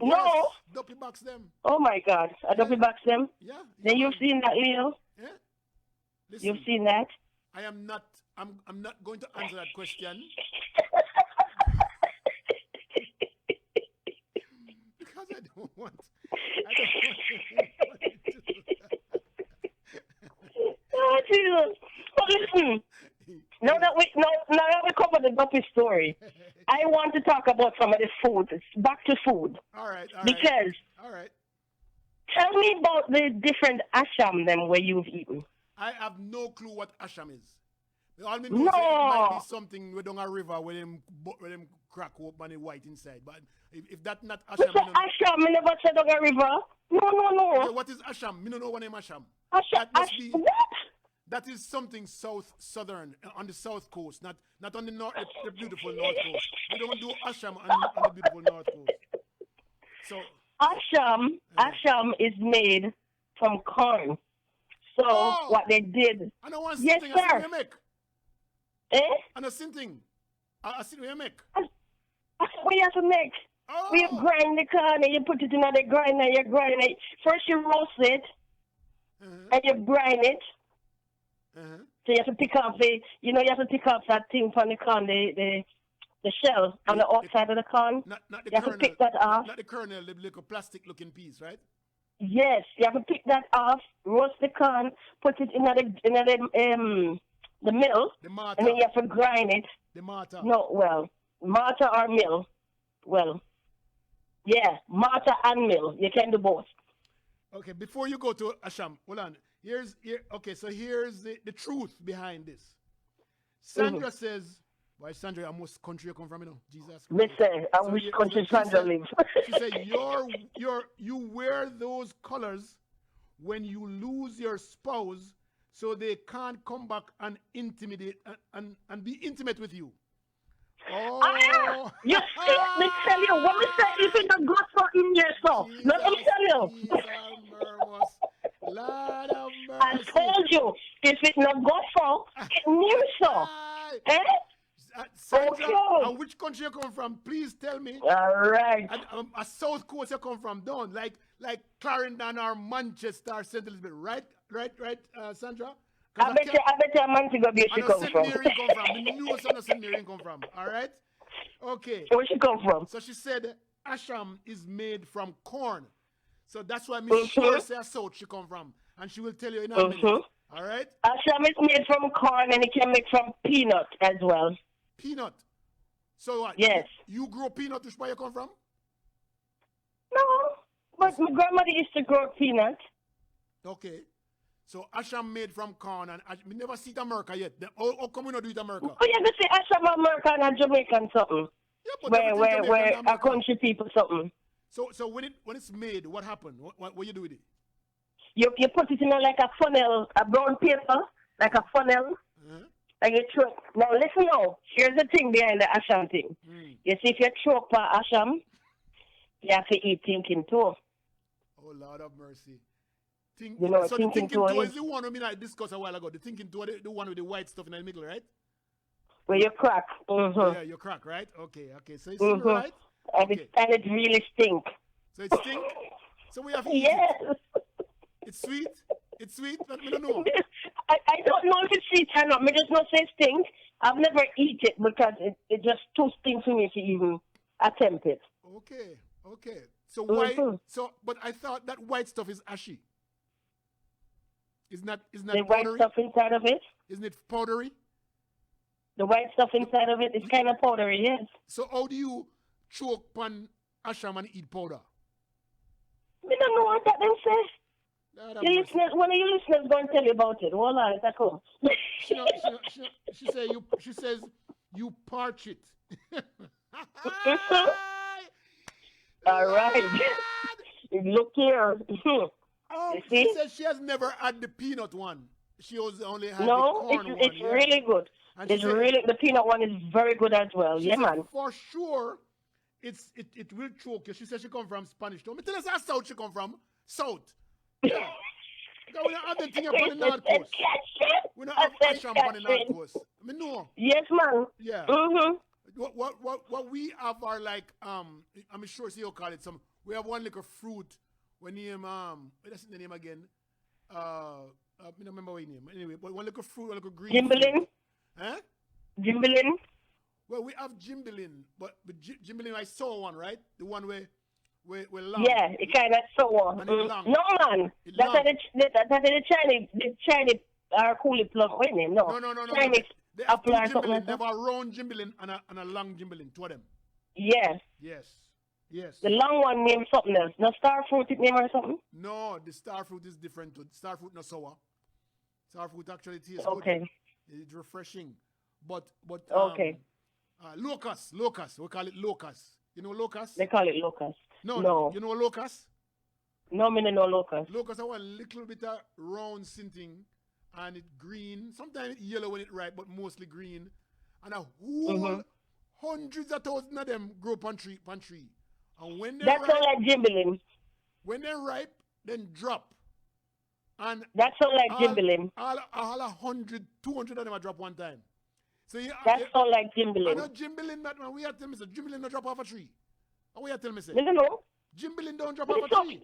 No. Yes, duppy box them. Oh my God. A duppy box them? Yeah. Then you've seen that, Leo? Yeah. Listen, you've seen that? I'm not going to answer that question. Because I don't want Oh, Jesus. But listen, now that we covered the duppy story, I want to talk about some of the food. Back to food. All right. Because all right. Tell me about the different asham them where you've eaten. I have no clue what asham is. All me know is it might be something we down a river where them crack open and white inside. But if that not asham, asham, I never said down a river. No. Okay, what is asham? Me don't know what name asham. What? That is something southern on the south coast, not on the north, the beautiful north coast. We don't do asham on the beautiful north coast. So Asham is made from corn. So what they did? I know one Yes, thing sir. I see you make. Eh? I know something. I see what you make. That's what you have to make. Oh. You grind the corn and you put it in the grinder. You grind it. First you roast it and you grind it. So you have to pick off you have to pick off that thing from the corn, the shell on the outside of the corn. Not the you kernel. have to pick that off. Not the kernel, the little plastic looking piece, right? Yes, you have to pick that off, roast the corn, put it in the mill, the mortar. and then you have to grind it. The mortar. No, well, mortar or mill. Well, yeah, mortar and mill. You can do both. Okay, before you go to Asham, hold on. Here's the truth behind this. Sandra says, why Sandra, most country you come from, Jesus. Listen, I wish country Sandra lives. She said, you wear those colors when you lose your spouse, so they can't come back and intimidate and be intimate with you. Oh, you see, let me tell you, what we say, if it don't go for in your soul, let me tell you. Lord of mercy. I told you, if it not go for, it near so. Eh? Sandra, okay. And which country you come from? Please tell me. All right. And a South Coast you come from, don't like Clarendon or Manchester or St. Elizabeth, right, Sandra? I bet you Montego Bay she come from. The new son of St. Mary come from. All right. Okay. Where she come from? So she said Asham is made from corn. So that's why Miss Sure says South she come from, and she will tell you in a minute. All right. Asham is made from corn, and it can make from peanut as well. Peanut. So what? Yes. You grow peanut, which where you come from? No, but my grandmother used to grow peanut. Okay. So Asham made from corn, and we never see it in America yet. How come we not do it in America? Oh, you say Asham American and Jamaican something. Yeah, but where our country people something. So when it's made, what happened? What you do with it? You put it in like a funnel, a brown paper, like a funnel. And you throw. Now listen now. Here's the thing behind the Asham thing. You see, if you choke for Asham, you have to eat thinking too. Oh Lord of mercy. So the thinking toe is the one I discussed a while ago. The thinking toe, the one with the white stuff in the middle, right? Where you crack. Yeah, you crack, right? Okay. So it's right? And it really stink. So it stink? So we have to eat it. It's sweet? It's sweet? Let me know. I don't know if it's sweet or not. I just not say stink. I've never eat it because it just too stink for me to even attempt it. Okay. So why? But I thought that white stuff is ashy. Isn't that the powdery? White stuff inside of it? Isn't it powdery? The white stuff inside of it is kind of powdery, yes. So how do you choke pan Asham and eat powder? We don't know what that then says. One of your listeners going to tell you about it. Hold on, it's cool. She says you parch it. All right. Look here. She says she has never had the peanut one. She only had the corn one. It's really good. And the peanut one is very good as well. Yeah, man. For sure, it will choke you. She says she come from Spanish town. Me tell us how South she come from. South. Yeah. We don't have the thing upon the North Coast. We don't have Asham upon the North Coast. I mean, no. Yes, man. Yeah. What we have are like I'm sure you call it some. We have one little fruit. We name what's the name again? I don't remember what name. Anyway, but one little fruit, one little green. Jimbalin. Huh? Jimbalin. Well, we have Jimbalin, but Jimbalin I saw one, right? The one where long. Yeah, it kind of so. No, man. That's the Chinese coolie plum. Wait, no. Chinese apply something like that. They have a round Jimbalin and a long Jimbalin. Two of them. Yes. The long one named something else. No star fruit it name or something? No, the star fruit is different. Star fruit not sour. Star fruit actually tastes good. It's refreshing. But okay. Locust. We call it locust. You know locust? They call it locust. No. You know locust? No, me no locust. Locust have a little bit of round sinting and it's green. Sometimes it's yellow when it's ripe, but mostly green. And a whole hundreds of thousands of them grow on tree. And when they That's ripe, all like Jimbilin. when they ripe, then drop. And That's all like Jimbilin. all 100, 200 of them I drop one time. So That's all like I Jimbilin. know Jimbilin that man. We have tell me so Jimbilin don't drop off a tree. And we have tell me say No. Jimbilin don't drop But off a tree.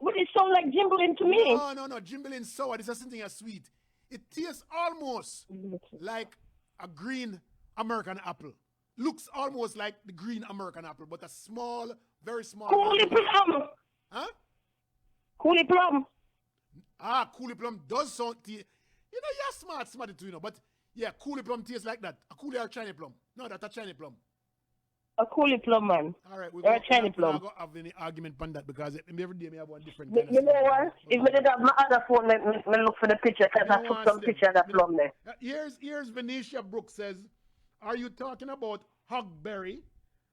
But it sounds like Jimbilin to me. No. Jimbilin sour. This is something as sweet. It tastes almost like a green American apple. Looks almost like the green American apple, but a small, very small. Coolie plum. Huh? Coolie plum. Coolie plum does sound. You know, you're smart too, you know. But yeah, coolie plum tastes like that. A coolie or Chinese plum? No, that's a Chinese plum. A coolie plum, man. All right, we're or a Chinese not plum. going to have any argument on that because every day we have one different You kind of know stuff. what? If I did have my other phone, me look for the picture because I took some picture of that plum there. Here's Venetia Brooks says, are you talking about hogberry?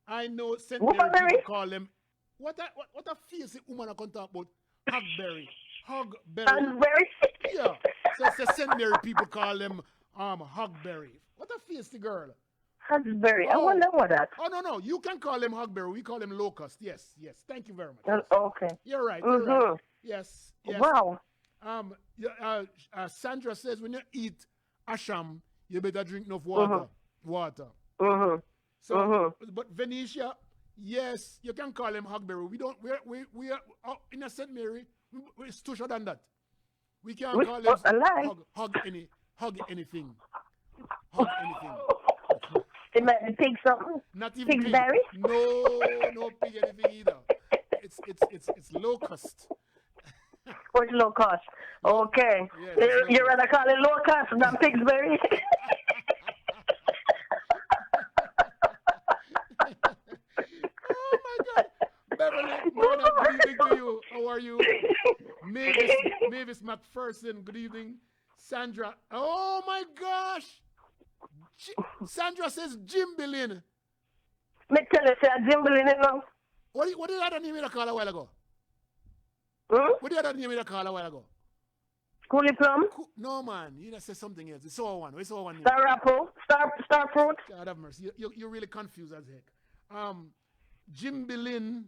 I know St. Mary people call them. What a face woman I can talk about? Hogberry. Hogberry. Yeah. So St. Mary people call them hogberry. What a face the girl. Hogberry. I wonder what that. Oh no. You can call them hogberry. We call them locust. Yes. Thank you very much. Okay. You're right. You're right. Yes. Wow. Sandra says when you eat asham, you better drink enough water. So, but Venetia, yes, you can call them hogberry. We are in a St. Mary. We're stusher than that. We can't call them hug anything. Hug anything. It might be pig something. Not even pig berry. No pig anything either. It's locust. What's locust? Okay. Yes, you rather call it locust than pigberry? Oh my God. Beverly, good evening to you. How are you? Mavis McPherson, good evening. Sandra, oh my gosh. Sandra says Jimbilin. Me tell you, say Jimbilin, you know. What did that name you call a while ago? What did that name you call a while ago? Coolie plum? No, man. You just say something else. It's all one. Star apple? Star fruit? God have mercy. You're really confused as heck. Jimbilin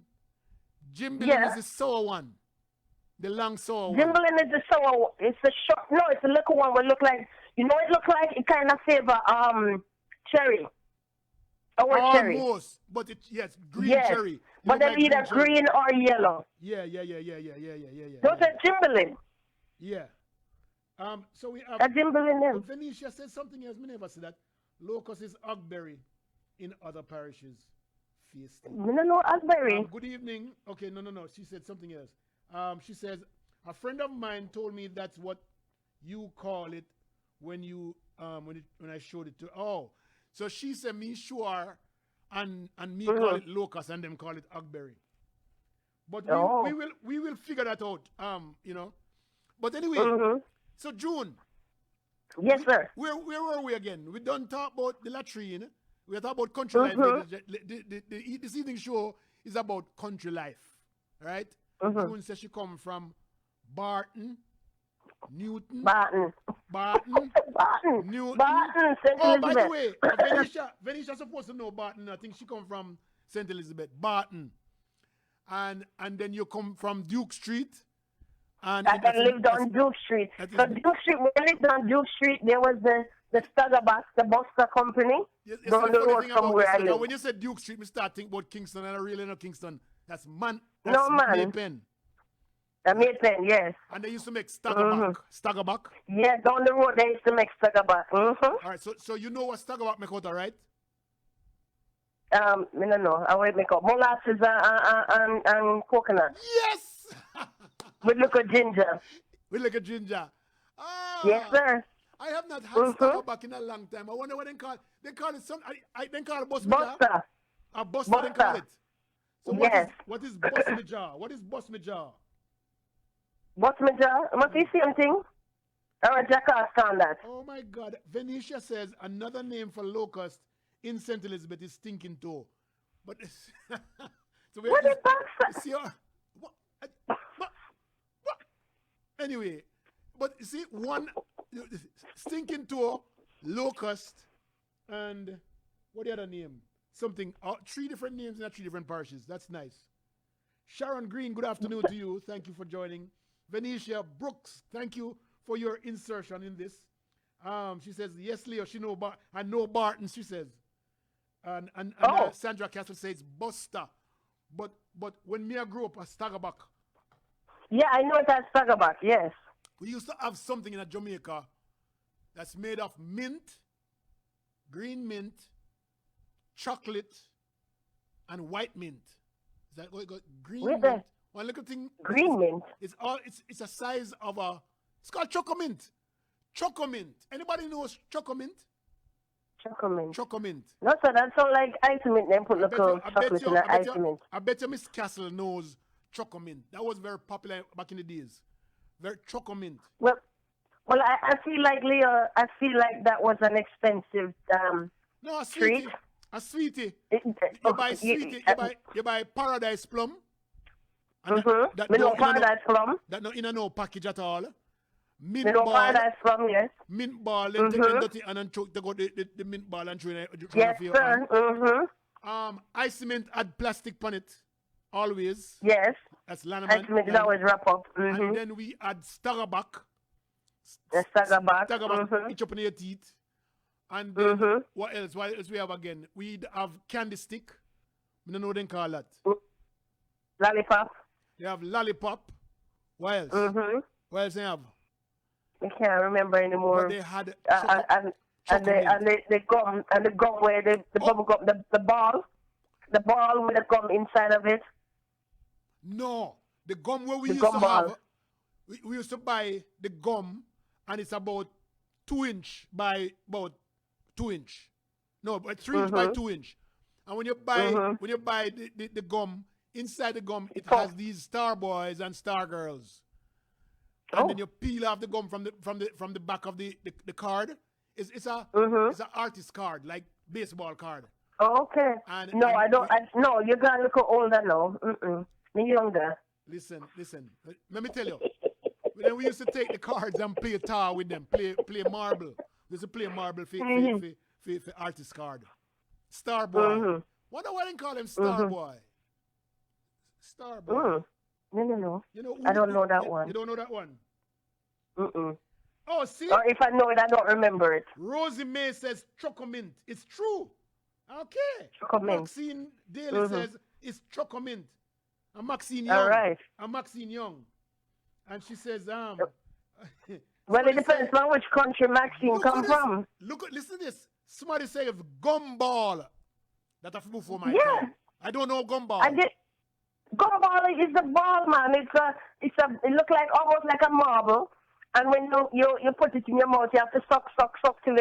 is the sour one. The long sour one. Jimbilin is the sour one. It's a short. No, it's a little one. Will look like. You know, it look like it kind of favor cherry. Cherry. Almost, but green cherry. But then either green or yellow. Yeah. Those are Jimbilin. Yeah. So we have. A Jimbilin. Venetia said something else. Me never said that. Locust is hogberry in other parishes. No, hogberry. Good evening. Okay, no. She said something else. She says a friend of mine told me that's what you call it when you when I showed it to. Oh, so she said me sure and me call it locust and them call it hogberry. But we will figure that out. You know. But anyway, so June. Yes, sir. Where were we again? We don't talk about the latrine. We are talking about country life. This evening show is about country life, right? June says she come from Barton, Newton. Barton. Newton. Barton, St. Oh, Elizabeth. by the way, Venetia supposed to know Barton. I think she come from St. Elizabeth. Barton. And then you come from Duke Street. And I lived on Duke Street. So Duke Street, when I lived on Duke Street, there was the Staggerbus, the Buster Company. Down the road from where I live. When you said Duke Street, we start thinking about Kingston, and I really know Kingston. That's man. Maypen. Maypen, yes. And they used to make Staggerbuck. Yeah, down the road they used to make Staggerbuck. All right, so you know what Staggerbuck make out, right? I don't know. I will make up molasses and coconut. Yes! With little ginger. Yes, sir. I have not had Staggerbuck in a long time. I wonder what they call it. They call it some. They call it Buster. Buster, they call it. So what is Bust Me Jaw? What is Bust Me Jaw? Bust Me Jaw? Must be the same thing? Or a jackass standard? Oh my God. Venetia says another name for locust in St. Elizabeth is stinking toe. But so what is that? Anyway, but you see, one stinking toe, locust, and what the other name? something. 3 different names in 3 different parishes. That's nice. Sharon Green, good afternoon to you. Thank you for joining. Venetia Brooks, thank you for your insertion in this. She says, yes, Leo, I know Barton, she says. And Sandra Castle says Buster. But when me I grew up, a Staggerback. Yeah, I know that Staggerback, yes. We used to have something in Jamaica that's made of mint, green mint, chocolate, and white mint. Is that what you got? Green mint. One little thing. Green mint. It's a size of a. It's called choco mint. Choco mint. Anybody knows choco mint? Choco mint. Choco mint. No, sir, that sounds like ice mint. Then put chocolate in the ice mint. I bet you Miss Castle knows choco mint. That was very popular back in the days. Very choco mint. Well, I feel like Leo. I feel like that was an expensive no, a treat. Sweetie. A sweetie. You buy sweetie. You buy Paradise Plum. Paradise Plum. That no in no package at all. Mint ball. Paradise Plum, yes. Mint ball. Then take the dirty and choke. They got the mint ball and throw it. Yes, sir. Ice cement had plastic on it. Always. Yes. That's Lannerman. Ice cement is always wrap up. And then we had Staggerback. The Staggerback. Staggerback. Each up in your teeth. And then what else? What else we have again? We'd have candy stick. I don't know what they call that. Lollipop. They have lollipop. What else? What else they have? I can't remember anymore. But they had the gum where the bubble gum, the ball with the gum inside of it. No, the gum where we used to have. We used to buy the gum, and it's about 2 inch by about 2 inch. No, but 3 inch by 2 inch. And when you buy the gum, inside the gum it has these star boys and star girls. And then you peel off the gum from the back of the card. It's an artist card, like baseball card. Oh, okay. I don't. No, you gotta look older now. Me younger. Listen. Let me tell you. Then we used to take the cards and play tar with them, play marble. We used to play marble for artist card. Star boy. Wonder why they call him Star boy. Star boy. No. I don't know that one. You don't know that one? Oh, see? Or if I know it, I don't remember it. Rosie May says Chocomint. It's true. Okay. Chocomint. Maxine Daly says it's Chocomint. And Maxine Young. All right. And Maxine Young. And she says, well, it depends on which country Maxine come from. Listen to this. Somebody say of gumball. That I've moved for my time. I don't know gumball. Gumball is the ball, man. It looks like almost like a marble. And when you put it in your mouth, you have to suck till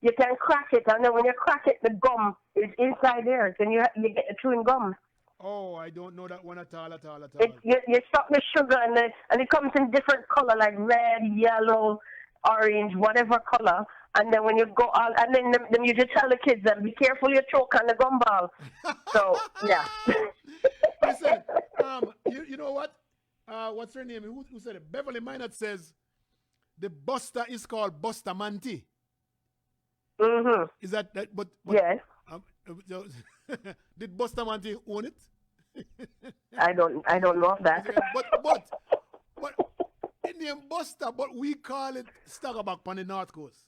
you can crack it. And then when you crack it, the gum is inside there. Then you get the chewing gum. Oh, I don't know that one at all. You suck the sugar and it comes in different color, like red, yellow, orange, whatever color. And then when you go on, and then you just tell the kids that be careful you choke on the gumball. So yeah. Listen, you know what? What's her name? Who said it? Beverly Minot says the Buster is called Bustamante. Is that? But yes. Did Bustamante own it? I don't know of that. But it named Buster, but we call it Staggerback on the North Coast.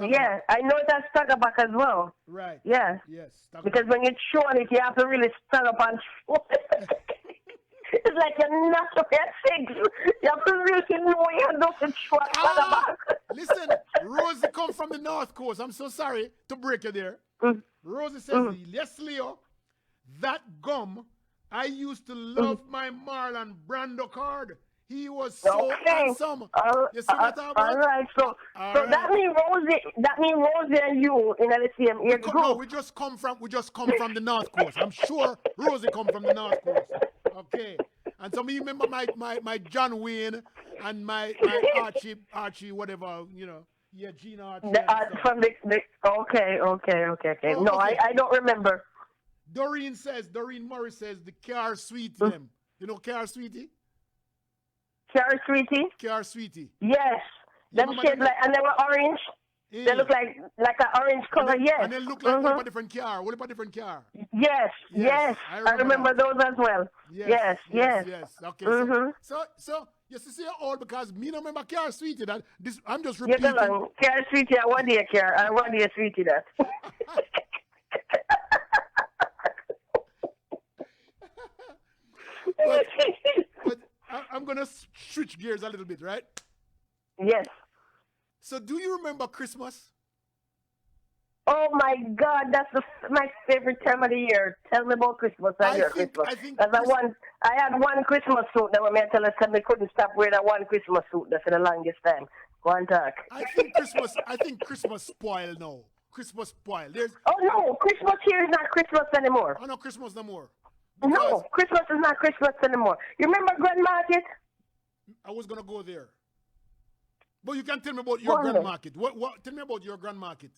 Yeah, I know that's Staggerback as well. Right. Yeah. Yes. Because when you chew on it, you have to really stand up and chew. It's like you're not so sick. You have to really know you have to chew on Staggerback. Listen, Rosie come from the North Coast. I'm so sorry to break you there. Rosie says, yes, Leo, that gum, I used to love my Marlon Brando card. He was so handsome. You see what I'm all right, so that means Rosie and you in the same age group. No, we just come from the North Coast. I'm sure Rosie come from the North Coast. Okay. And so me remember my John Wayne and my Archie, whatever, yeah, Gene Archie. Okay. Oh, no, okay. I don't remember. Doreen Morris says the car sweetie them. You know car sweetie? Car sweetie? Car sweetie. Yes. Them shaped like, and they were orange. They look like an orange color, yes. And they look like a different car. What about a different car? Yes. I remember those as well. Yes. Okay. So you see all because me no remember car, sweetie. That this I'm just repeating. Yes, car, sweetie. I want the car. I want the sweetie that. but I'm gonna switch gears a little bit, right? Yes. So, do you remember Christmas? Oh my God, that's my favorite time of the year. Tell me about Christmas. I had one Christmas suit that when I tell us I couldn't stop wearing that one Christmas suit there for the longest time. Go on, talk. I think Christmas spoiled now. Christmas spoiled. Oh no, Christmas here is not Christmas anymore. Oh no, Christmas no more. No, Christmas is not Christmas anymore. You remember Grand Market? I was gonna go there. But you can tell me about your Grand Market. What? Tell me about your Grand Market.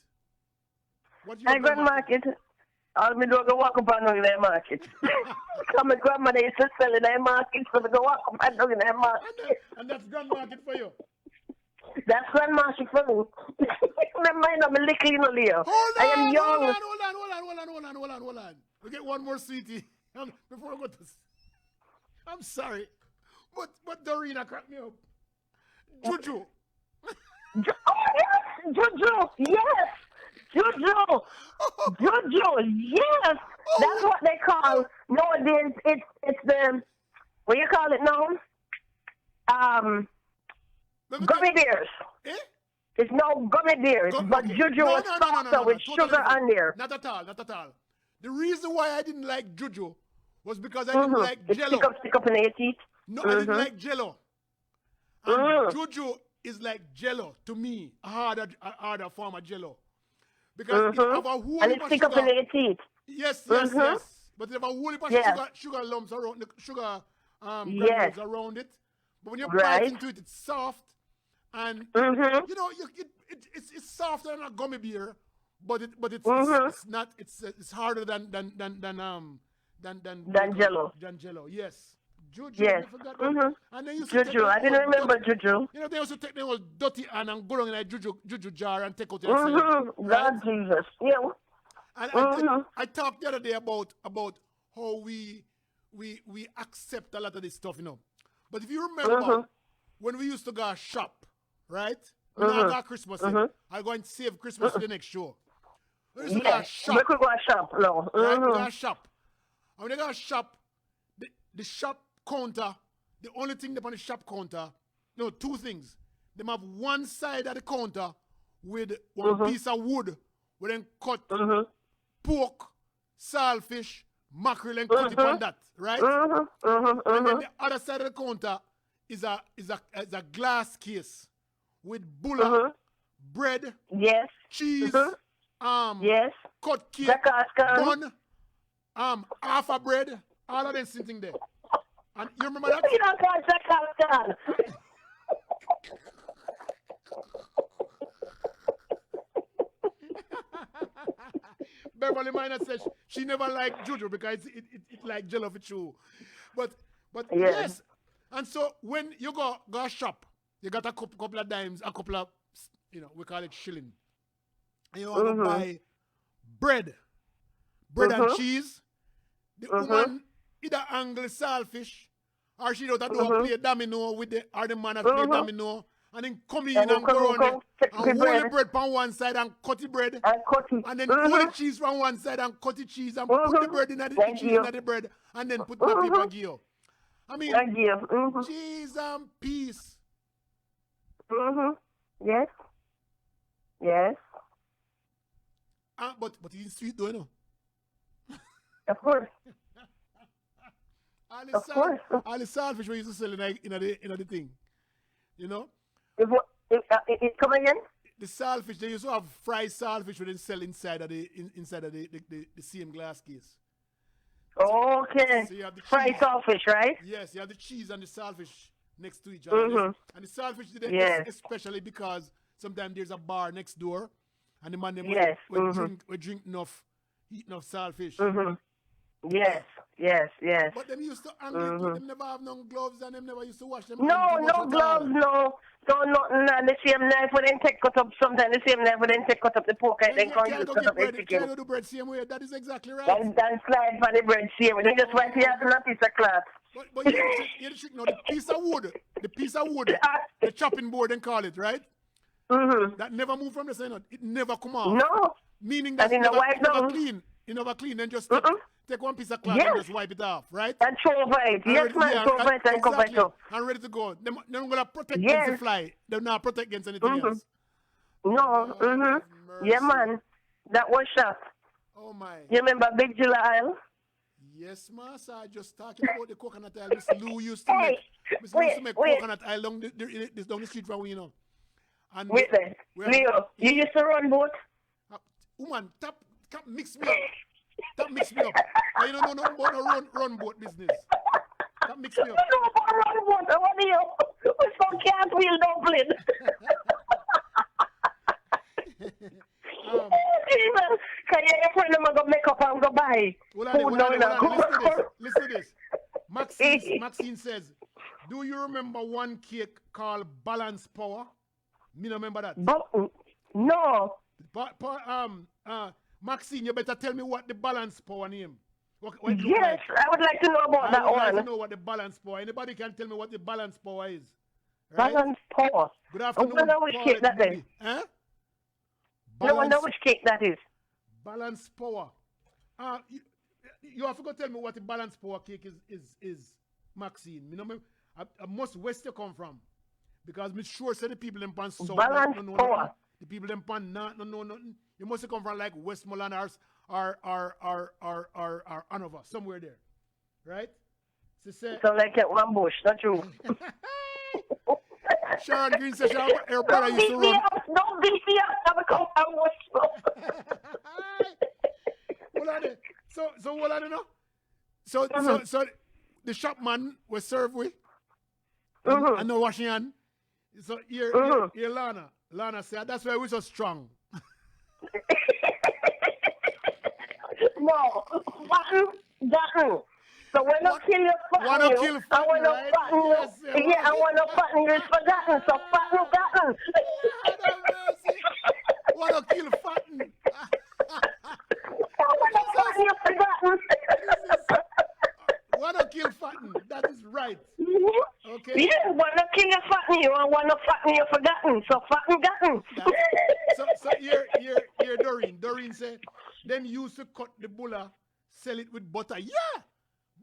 What's your Grand Market? All me do go walk up and down in their market. Because my grandmother used to sell in their market, so I go walk up and down in their market. And that's Grand Market for you? That's Grand Market for me. Remember, I'm a little, Leo. I am young. Hold on. We get one more, sweetie. Before I go to... I'm sorry. But Dorina cracked me up. Juju. Oh, yes! Juju! Yes! Juju! Juju! Yes! That's what they call nowadays. It's the... What do you call it now? Gummy bears. Eh? It's no gummy bears, but Juju was softer with sugar on there. Not at all. The reason why I didn't like Juju was because I didn't like Jello. Stick up in your teeth. No, I didn't like Jello. And Juju is like Jello to me, a harder form of Jello. Because it have a whole and it stick up in your teeth. Yes. But it have a whole heap of sugar lumps around the sugar granules around it. But when you bite into it, it's soft. And you know, it's softer than a gummy bear, but it's not it's harder than Jello. Than Jello, yes. Juju, yes. I forgot that. And they used Juju, I didn't remember Juju. You know, they used to take the old dirty hand and go down in a Juju jar and take out your God Jesus, yeah. And I talked the other day about how we accept a lot of this stuff, you know. But if you remember, when we used to go shop, right? When I got Christmas, I go and save Christmas for the next show. We used to go shop. We could go shop, no. Right? We go shop. And when they go shop, the shop counter, the only thing on the shop counter, no, two things. They have one side of the counter with one piece of wood where they cut pork, saltfish, mackerel and cut it on that, right? And then the other side of the counter is a glass case with bulla, bread, cheese, cut cake, bun, half a bread, all of them sitting there. And you remember that? You don't want that. Beverly Minor says she never liked Juju because it like Jello for true. But yes. And so when you go shop, you got a couple of dimes, a couple of, you know, we call it shilling. And you want to buy bread and cheese. The woman either angle saltfish or she don't do a play domino with the man that play domino. And then come in and go around it and hold the bread from one side and cut the bread. And then hold the cheese from one side and cut the cheese and put the bread in the cheese in the bread and then put the paper gear. I mean, cheese and peace. Yes. Yes. But it's sweet though, you know. Of course. All the saltfish we used to sell in the thing. You know? It come again? The saltfish, they used to have fried saltfish where they sell inside of the same glass case. Okay. So you have the fried saltfish, right? Yes, you have the cheese and the saltfish next to each other. And the saltfish did especially because sometimes there's a bar next door and the man will drink enough, eat enough saltfish. Yes, yes, yes. But them used to angry too. Them never have no gloves and them never used to wash them No, hands too much no at gloves, all. no nothing. And the same knife when they take cut up. Sometimes the same knife when they take cut up the pork, and then Can't use go cut get up the bread. chicken. Can't do bread same way. That is exactly right. And slide for the bread same. They just wipe it out in a piece of cloth. But you the trick now. The piece of wood, the chopping board, and call it right. That never move from the center. It never come off. No. Meaning that it never clean. You never clean. Then just take one piece of cloth and just wipe it off, right? And throw over it. Yes, man. Throw over it and cover it up. And ready to go. They're going to protect against the fly. They're not protect against anything else. No. Yeah, man. That was shot. Oh, my. You remember Big July Isle? Yes, master. I just talking about the coconut oil. Miss Lou used to make coconut oil down the street from we, you know. And wait there. Leo, you used to run boat? Woman, stop mix me up. Stop mix me up. I don't know about no run boat business. Stop mix me up. You know about run boat. What do you? We some can't wheel dumpling. Can you your friend them go make up and go buy? Listen to this. Maxine says, do you remember one cake called Balance Power? Me no remember that. No. Maxine, you better tell me what the Balance Power name. Yes, like. I would like to know about that one. I would like to know what the Balance Power. Anybody can tell me what the Balance Power is? Right? Balance Power. Good afternoon. I wonder which cake that is. Huh? No wonder which cake that is. Balance Power. You have to tell me what the Balance Power cake is Maxine. You know, I must west you come from. Because me sure say the people in pan south Balance Power. The people in pan not know nothing. You must come from like Westmoreland or Hanover, somewhere there. Right? So like at one bush, not true. Sharon Green says her brother used to run. Don't beat me up. I'm come from Westmoreland. So what I don't know? So the shopman was served with. And no washing hand. So here Lana said that's why we're so strong. No, gotten. So when I kill you, fatten you. I want to fatten you. Yeah, I want to fatten you. It's forgotten. So fatten, gotten. Want to kill fatten. I want to fatten you, forgotten. Want to kill fatten. That is right. Okay. Yeah, want to kill you, fatten you. I want to fatten you, forgotten. So fatten, gotten. So here, Doreen said, them used to cut the bulla, sell it with butter. Yeah!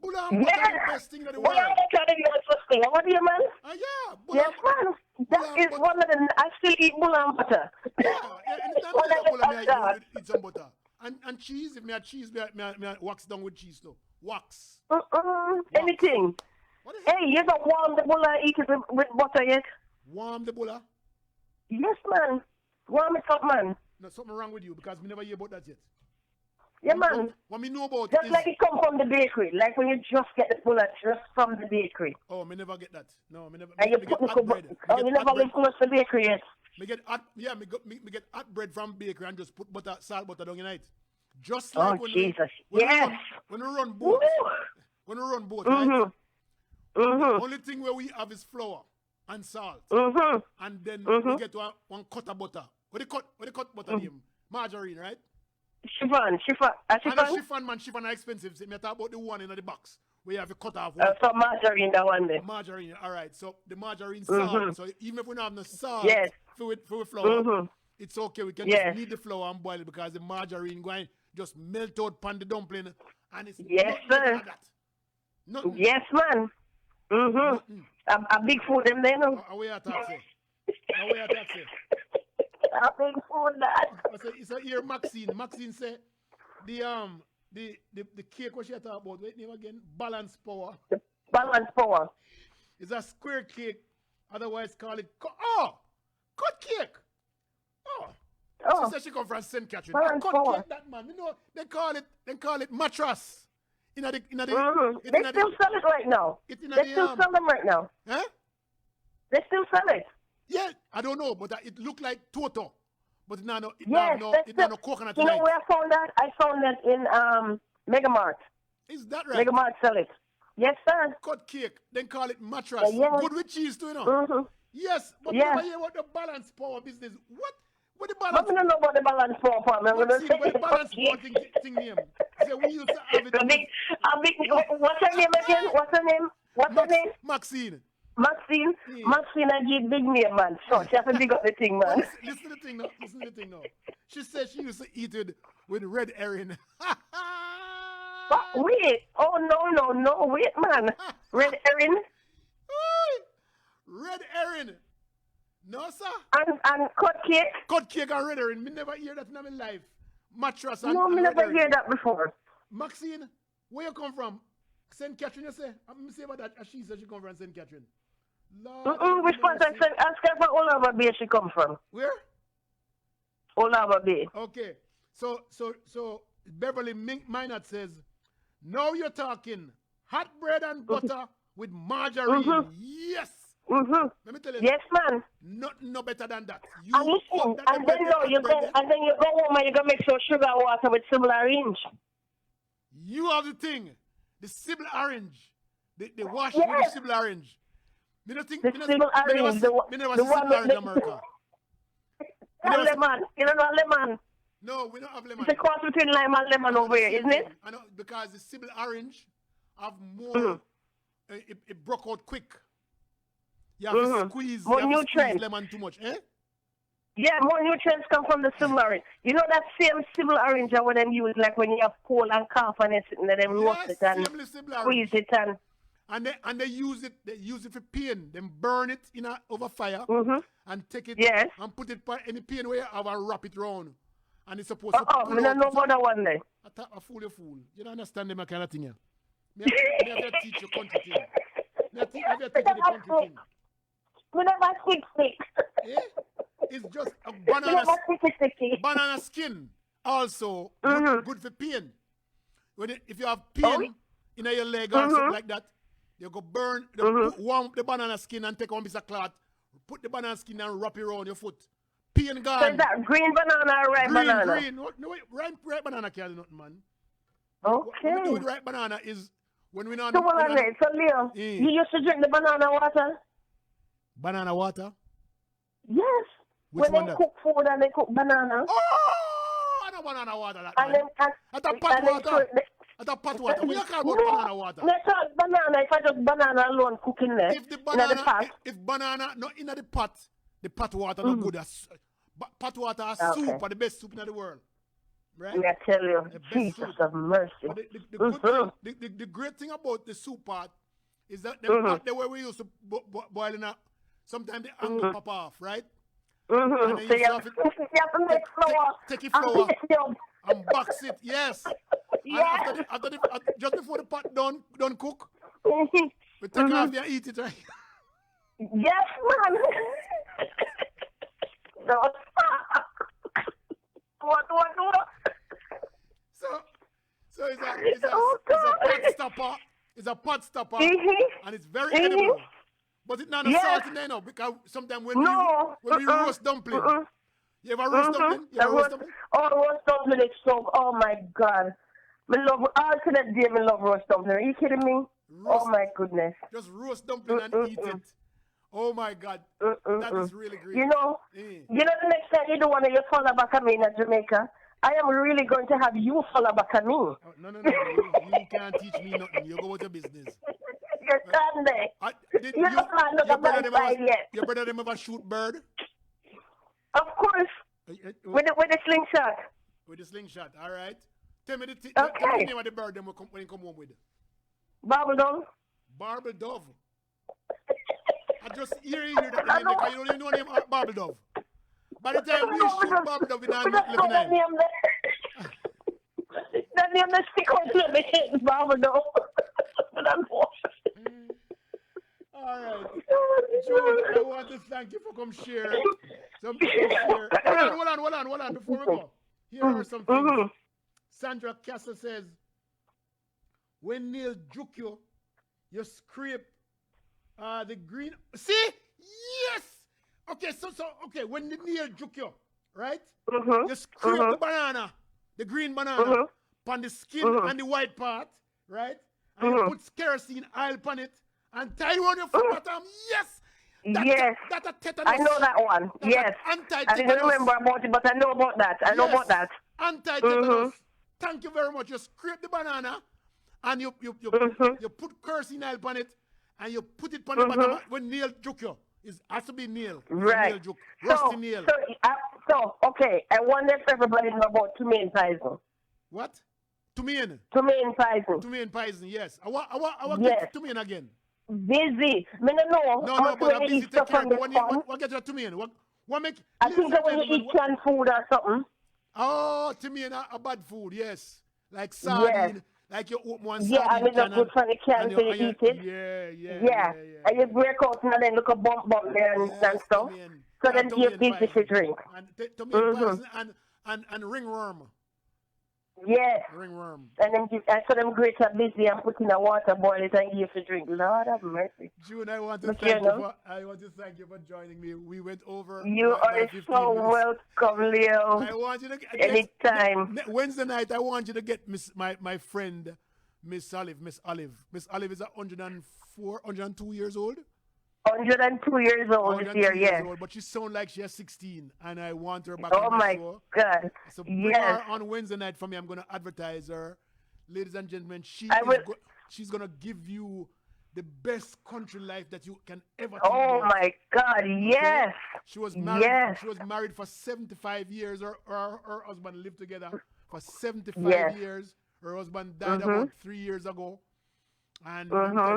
Bulla and butter is the best thing in the world. Bulla and butter is the best thing. What do you, man? Yeah. Yes, man. That is one of the... I still eat bulla and butter. Yeah. Anytime I bulla, I eat some butter. And cheese, if me have cheese, me wax down with cheese, though. Wax. Anything. Hey, you don't warm the bulla and eat it with butter yet? Warm the bulla? Yes, man. Warm it up, man. No, something wrong with you because we never hear about that yet. Yeah, man. What we know about just like it come from the bakery, like when you just get the bulla just from the bakery. Oh, me never get that. No, me never. And you put the bread. Oh, you never get close to the bakery yet. Me get hot, me get hot bread from bakery and just put salt butter down in it. Just like when Jesus. When we run boat. When we run boat, right? Only thing where we have is flour and salt. And then we get one cut of butter. What they cut butter name? Margarine, right? Chiffon. Chiffon are expensive. So me talk about the one in the box where you have to cut off one. So margarine, that one there. Margarine, all right. So the margarine salt. So even if we don't have no salt for flour, it's okay. We can just knead the flour and boil it because the margarine going just melt out pan the dumpling and it's sir. Like that. Nothing. Yes, man. A big food them there, no? Away at taxi. A big food that. It's a here Maxine. Maxine say the cake what she talk about. Wait name again. Balance Power. Balance Power. It's a square cake. Otherwise call it cut cake. She said she come from St. Catherine. Balance cut Power. Cake, that man. You know they call it mattress. They still sell it right now. They still sell them right now. Huh? They still sell it. Yeah, I don't know, but it looked like Toto. But it no coconut. You know where I found that? I found that in Megamart. Is that right? Make a man sell it. Yes, sir. Cut cake, then call it mattress. Yeah. Good with cheese too, you know. Mm-hmm. Yes, but Yeah. never hear about the balance power business. What the But balance? we don't know about the balance power. I'm going to say What the balance power thing name? Say we used to have it. What's her name again? What's her name? Maxine. Maxine. Yeah. Maxine, I give big name, man. So she has to big up the thing, man. Listen to the thing now. She said she used to eat it with red herring. Wait. Oh, no. Wait, man. Red herring. Red herring. No, sir. And cut cake. Cut cake and red herring. Me never hear that in my life. Mattress and No, me red never herring. hear that before. Maxine, where you come from? St. Catherine, you say? I'm say about that. She said she come from St. Catherine. Which part of St. Ask her for Old Harbour Bay she come from. Where? Old Harbour Bay. Okay. So Beverly Minot says, now you're talking hot bread and butter with margarine. Yes. Mm-hmm. Let me tell you. Yes, man. Nothing no better than that. And listen, and then you go home and you go make some sugar water with simple orange. You have the thing. The Sybil orange. They wash Yes. with the Sybil orange. Me don't think The Sybil orange. The one in America. Lemon. You don't know lemon. No, we don't have lemon. It's a cross between lime and lemon over here, isn't it? I know, because the Sybil orange have more, it broke out quick. You have to squeeze, more you have to squeeze nutrients. lemon too much, eh? Yeah, more nutrients come from the Sybil orange. You know that same Sybil orange that them use like when you have cold and cough and it's sitting there, them roast it and squeeze it and they use it for pain. Then burn it over fire and take it and put it by any pain where you have and wrap it round. And it's supposed to I don't know about that one there. I fool. You don't understand them kind of thing here. Me have to teach you country thing. Me have to teach you the country thing. We never stick. Eh? It's just a banana skin also good for pain. If you have pain in your leg or something like that, you go warm the banana skin and take one piece of cloth, put the banana skin and wrap it around your foot. Pain gone. So is that green banana or red banana? Green. No, right banana can't do nothing, man. Okay. What we do with right banana is when we not. So Leo, you used to drink the banana water? Banana water? Yes. Which when they cook food and they cook banana. Oh, I know banana water. That's pot water. That's pot water. We can't about banana water. Let's talk banana. If I just banana alone cooking there. If banana not in the pot water not good. Pot water soup are the best soup in the world. Right? I tell you, Jesus of mercy. The great thing about the soup part is that the way we used to boil in sometimes the angle pop off, right? And So you have to make flour. Take your flour and box it, yes. Yeah. And after just before the pot done cook, we take off and eat it, right? Yes, man. What? So it's a pot stopper. It's a pot stopper, and it's very edible. But it's not salt in there, no, because sometimes when we roast dumpling, you ever roast dumpling? Oh, roast dumpling is so. Oh my God, I love alternate day. I love roast dumpling. Are you kidding me? Oh my goodness. Just roast dumpling and eat it. Oh my God, that is really great. You know the next time you do one of your follow back at me in Jamaica, I am really going to have you follow back at me. Oh, no. You can't teach me nothing. You go with your business. You're standing. Your brother them ever shoot bird? Of course. With the slingshot. With the slingshot, all right. Tell me the name of the bird when you come home with. Barbel dove. Barbel dove. I just hear that name because you don't even know the name of Barbel dove. By the time we shoot Barbel dove, we don't live in name. That name that stick on to me, Barbel dove. All right. June, I want to thank you for come share. Some people share. Hold on. Before we go, here are some things. Sandra Castle says, when Neil juke you, you scrape the green. See? Yes! Okay, okay, when the Neil juke you, right? You scrape the banana, the green banana, on the skin and the white part, right? And you put kerosene oil on it and tie it on your foot bottom. Yes! Yes. That a tetanus. I know that one. That's yes. I didn't remember about it, but I know about that. I know about that. Anti-tetanus. Thank you very much. You scrape the banana and you put kerosene oil on it and you put it on the bottom when nail juke you. It has to be nail. Right. Nail juke. Rusty nail. So, okay. I wonder if everybody know about tomaine poison. What? Tomaine. Tomaine poison. Tomaine poison, yes. I want yes. tomaine again. Busy. Me no know. No, but I'm busy take care. What get your tomaine? What make? I think that when you eat canned food or something. Oh, tomaine a bad food, yes. Like sardine. Yes. Like you open one sardine. Yeah, and it's not good for the can so you eat it. Yeah. And you break out and then look a bump there and stuff. So then you busy to drink. And tomaine poison and ringworm. Yes. Ringworm. And then so them grits are busy and put in a water, boil it and give to drink. Lord have mercy. June, I want to thank you for joining me. We went over. You are so welcome, Leo. I want you to get anytime. Wednesday night, I want you to get my friend, Miss Olive. Miss Olive is 102 years old. 102 years old this year, yes. But she sounds like she's 16, and I want her back on my show. Oh, my God. So bring her on Wednesday night for me. I'm going to advertise her. Ladies and gentlemen, she's going to give you the best country life that you can ever think Oh, about. my God, yes. She was married, she was married for 75 years. Her husband lived together for 75 years. Her husband died about 3 years ago. And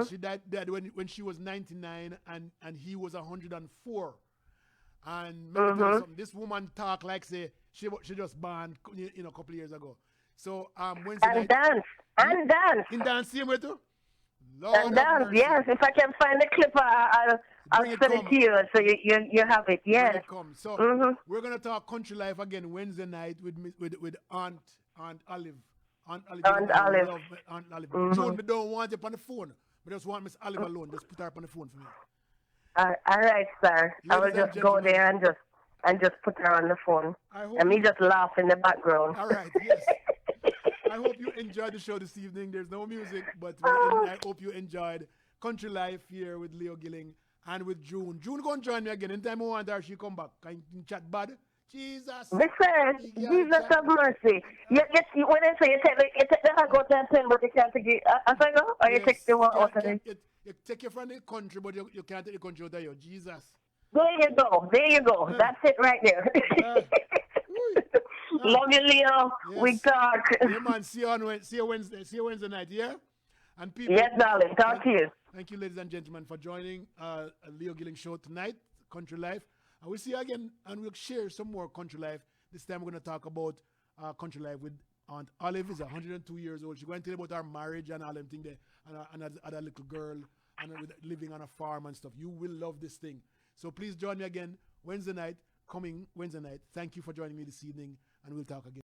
she died when she was 99 and he was 104. And let me tell you something, this woman talk like say she just born a couple of years ago. So Wednesday and night, dance. In dance same way too? Lord and dance, yes. If I can find the clip, I'll send it to you so you have it. Yes. It comes. So we're gonna talk country life again Wednesday night with Aunt Olive. Aunt Olive. June, we don't want you on the phone. We just want Miss Olive alone. Just put her on the phone for me. All right, sir. I will just go there and just put her on the phone. And me just laugh in the background. All right, yes. I hope you enjoyed the show this evening. There's no music, but I hope you enjoyed Country Life here with Leo Gilling and with June. June going to join me again. Anytime I want her, she come back. Can you chat bad? Jesus. Listen, Jesus have mercy. When I say you take the hug out and pen, but you can't take it as I go, or you take the one out of it? You take it from the country, but you can't take the country out of you. Jesus. There you go. That's it right there. Love you, Leo. Yes. We talk. Yeah, man. See you Wednesday night, yeah? And people. Yes, darling. Talk to you. Thank you, ladies and gentlemen, for joining Leo Gilling Show tonight, Country Life. And we'll see you again, and we'll share some more country life. This time we're going to talk about country life with Aunt Olive. Is 102 years old. She's going to tell you about her marriage and all them things there, and a little girl, and living on a farm and stuff. You will love this thing. So please join me again Wednesday night, coming Wednesday night. Thank you for joining me this evening, and we'll talk again.